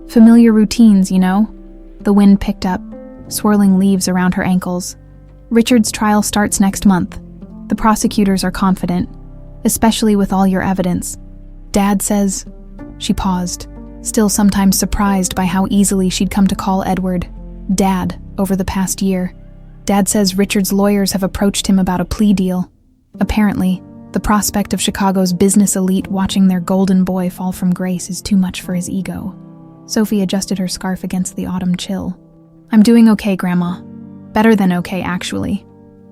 Familiar routines, you know?" The wind picked up, swirling leaves around her ankles. "Richard's trial starts next month. The prosecutors are confident, especially with all your evidence. Dad says..." She paused, still sometimes surprised by how easily she'd come to call Edward Dad over the past year. "Dad says Richard's lawyers have approached him about a plea deal. Apparently, the prospect of Chicago's business elite watching their golden boy fall from grace is too much for his ego." Sophie adjusted her scarf against the autumn chill. "I'm doing okay, Grandma. Better than okay, actually.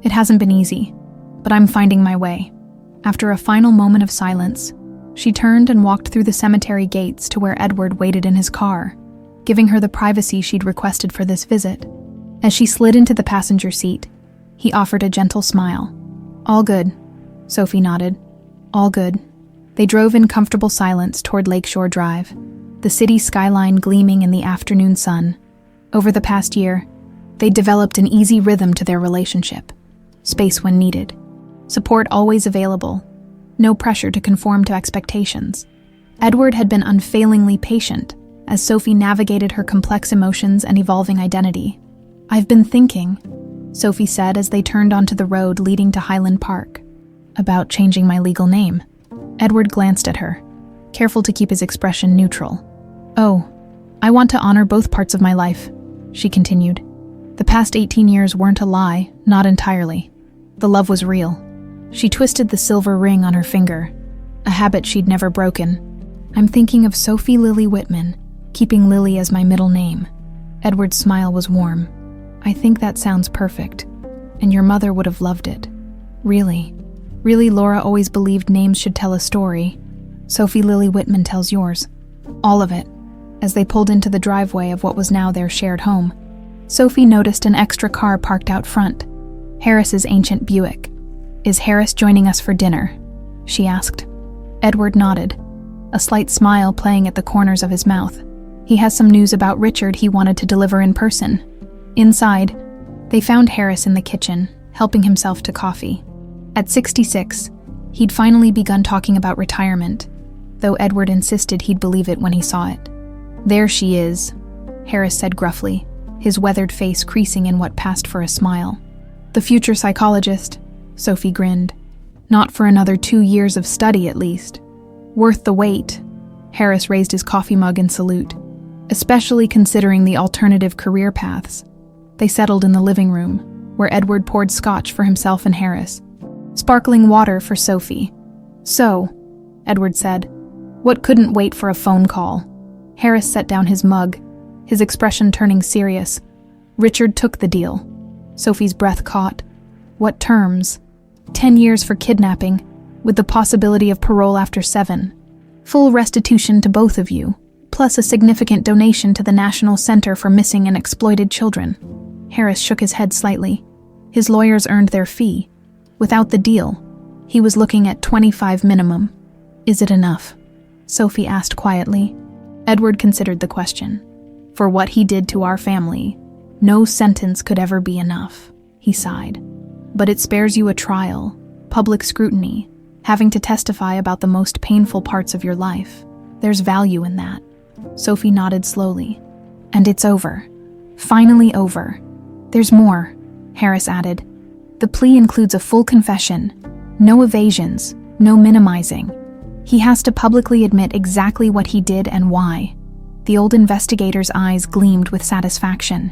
It hasn't been easy, but I'm finding my way." After a final moment of silence, she turned and walked through the cemetery gates to where Edward waited in his car, giving her the privacy she'd requested for this visit. As she slid into the passenger seat, he offered a gentle smile. "All good," Sophie nodded. "All good." They drove in comfortable silence toward Lakeshore Drive, the city skyline gleaming in the afternoon sun. Over the past year, they'd developed an easy rhythm to their relationship. Space when needed. Support always available. No pressure to conform to expectations. Edward had been unfailingly patient as Sophie navigated her complex emotions and evolving identity. "I've been thinking," Sophie said as they turned onto the road leading to Highland Park, "about changing my legal name." Edward glanced at her, careful to keep his expression neutral. "Oh, I want to honor both parts of my life," she continued. "The past 18 years weren't a lie, not entirely. The love was real." She twisted the silver ring on her finger, a habit she'd never broken. "I'm thinking of Sophie Lily Whitman, keeping Lily as my middle name." Edward's smile was warm. "I think that sounds perfect, and your mother would have loved it." Really, Laura always believed names should tell a story. Sophie Lily Whitman tells yours. All of it." As they pulled into the driveway of what was now their shared home, Sophie noticed an extra car parked out front, Harris's ancient Buick. "Is Harris joining us for dinner?" she asked. Edward nodded, a slight smile playing at the corners of his mouth. He has some news about Richard he wanted to deliver in person. Inside, they found Harris in the kitchen, helping himself to coffee. At 66, he'd finally begun talking about retirement, though Edward insisted he'd believe it when he saw it. "There she is," Harris said gruffly, his weathered face creasing in what passed for a smile. "The future psychologist," Sophie grinned. "Not for another 2 years of study, at least. Worth the wait." Harris raised his coffee mug in salute, especially considering the alternative career paths. They settled in the living room, where Edward poured scotch for himself and Harris. Sparkling water for Sophie. "So," Edward said, "what couldn't wait for a phone call?" Harris set down his mug, his expression turning serious. "Richard took the deal." Sophie's breath caught. "What terms?" 10 years for kidnapping, with the possibility of parole after 7. Full restitution to both of you, plus a significant donation to the National Center for Missing and Exploited Children. Harris shook his head slightly. His lawyers earned their fee. Without the deal, he was looking at 25 minimum. "Is it enough?" Sophie asked quietly. Edward considered the question. "For what he did to our family, no sentence could ever be enough," he sighed. "But it spares you a trial, public scrutiny, having to testify about the most painful parts of your life. There's value in that." Sophie nodded slowly. "And it's over. Finally over." "There's more," Harris added. "The plea includes a full confession. No evasions, no minimizing. He has to publicly admit exactly what he did and why." The old investigator's eyes gleamed with satisfaction.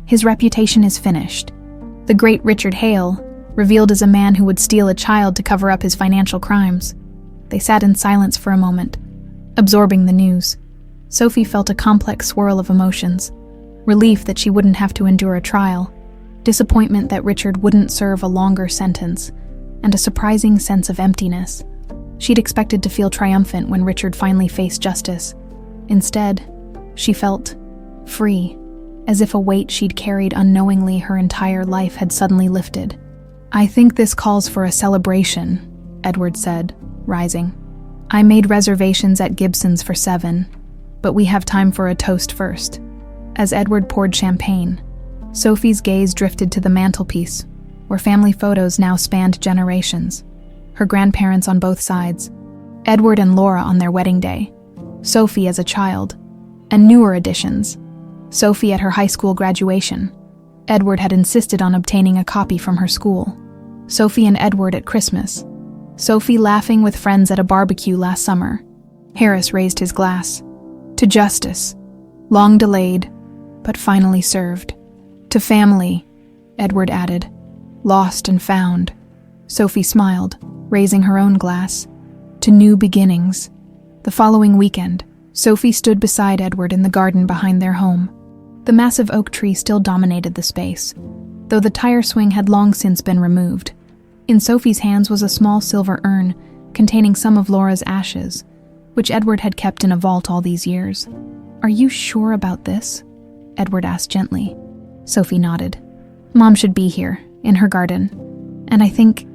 His reputation is finished. The great Richard Hale, revealed as a man who would steal a child to cover up his financial crimes. They sat in silence for a moment, absorbing the news. Sophie felt a complex swirl of emotions. Relief that she wouldn't have to endure a trial. Disappointment that Richard wouldn't serve a longer sentence. and a surprising sense of emptiness. She'd expected to feel triumphant when Richard finally faced justice. Instead, she felt free, as if a weight she'd carried unknowingly her entire life had suddenly lifted. "I think this calls for a celebration," Edward said, rising. "I made reservations at Gibson's for 7, but we have time for a toast first." As Edward poured champagne, Sophie's gaze drifted to the mantelpiece, where family photos now spanned generations. Her grandparents on both sides, Edward and Laura on their wedding day, Sophie as a child, and newer additions, Sophie at her high school graduation. Edward had insisted on obtaining a copy from her school. Sophie and Edward at Christmas. Sophie laughing with friends at a barbecue last summer. Harris raised his glass. To justice, long delayed, but finally served. To family, Edward added, lost and found. Sophie smiled, raising her own glass. To new beginnings. The following weekend, Sophie stood beside Edward in the garden behind their home. The massive oak tree still dominated the space, though the tire swing had long since been removed. In Sophie's hands was a small silver urn containing some of Laura's ashes, which Edward had kept in a vault all these years. "Are you sure about this?" Edward asked gently. Sophie nodded. "Mom should be here, in her garden, and I think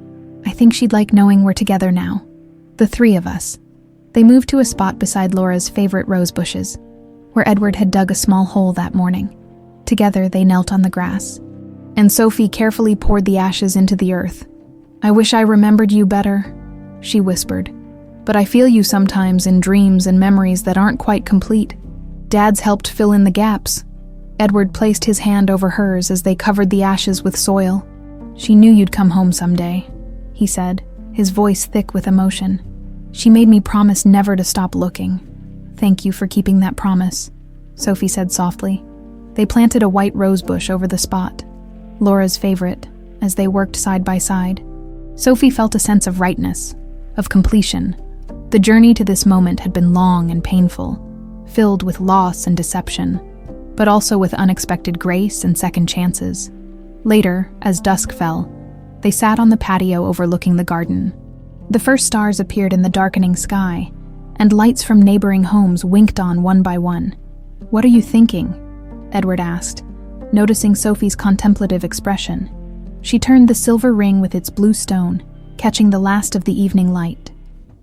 she'd like knowing we're together now. The three of us." They moved to a spot beside Laura's favorite rose bushes, where Edward had dug a small hole that morning. Together they knelt on the grass, and Sophie carefully poured the ashes into the earth. "I wish I remembered you better," she whispered, "but I feel you sometimes in dreams and memories that aren't quite complete. Dad's helped fill in the gaps." Edward placed his hand over hers as they covered the ashes with soil. "She knew you'd come home someday," he said, his voice thick with emotion. "She made me promise never to stop looking." "Thank you for keeping that promise," Sophie said softly. They planted a white rose bush over the spot, Laura's favorite, as they worked side by side. Sophie felt a sense of rightness, of completion. The journey to this moment had been long and painful, filled with loss and deception, but also with unexpected grace and second chances. Later, as dusk fell, they sat on the patio overlooking the garden. The first stars appeared in the darkening sky, and lights from neighboring homes winked on one by one. "What are you thinking?" Edward asked, noticing Sophie's contemplative expression. She turned the silver ring with its blue stone, catching the last of the evening light.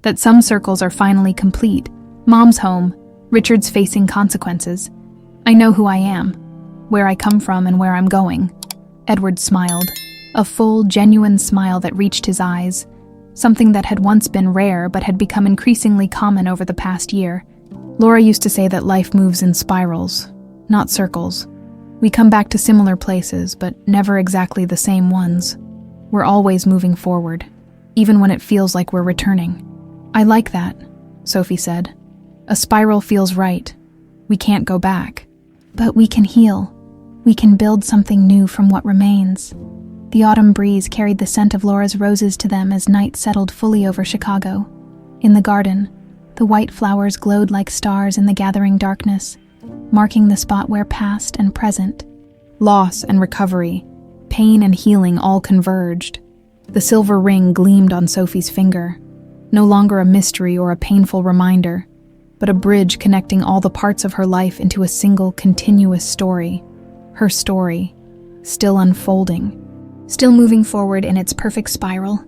"That some circles are finally complete. Mom's home, Richard's facing consequences. I know who I am, where I come from and where I'm going." Edward smiled, a full, genuine smile that reached his eyes, something that had once been rare but had become increasingly common over the past year. "Laura used to say that life moves in spirals, not circles. We come back to similar places, but never exactly the same ones. We're always moving forward, even when it feels like we're returning." "I like that," Sophie said. "A spiral feels right. We can't go back. But we can heal. We can build something new from what remains." The autumn breeze carried the scent of Laura's roses to them as night settled fully over Chicago. In the garden, the white flowers glowed like stars in the gathering darkness, marking the spot where past and present, loss and recovery, pain and healing all converged. The silver ring gleamed on Sophie's finger, no longer a mystery or a painful reminder, but a bridge connecting all the parts of her life into a single continuous story. Her story, still unfolding, still moving forward in its perfect spiral.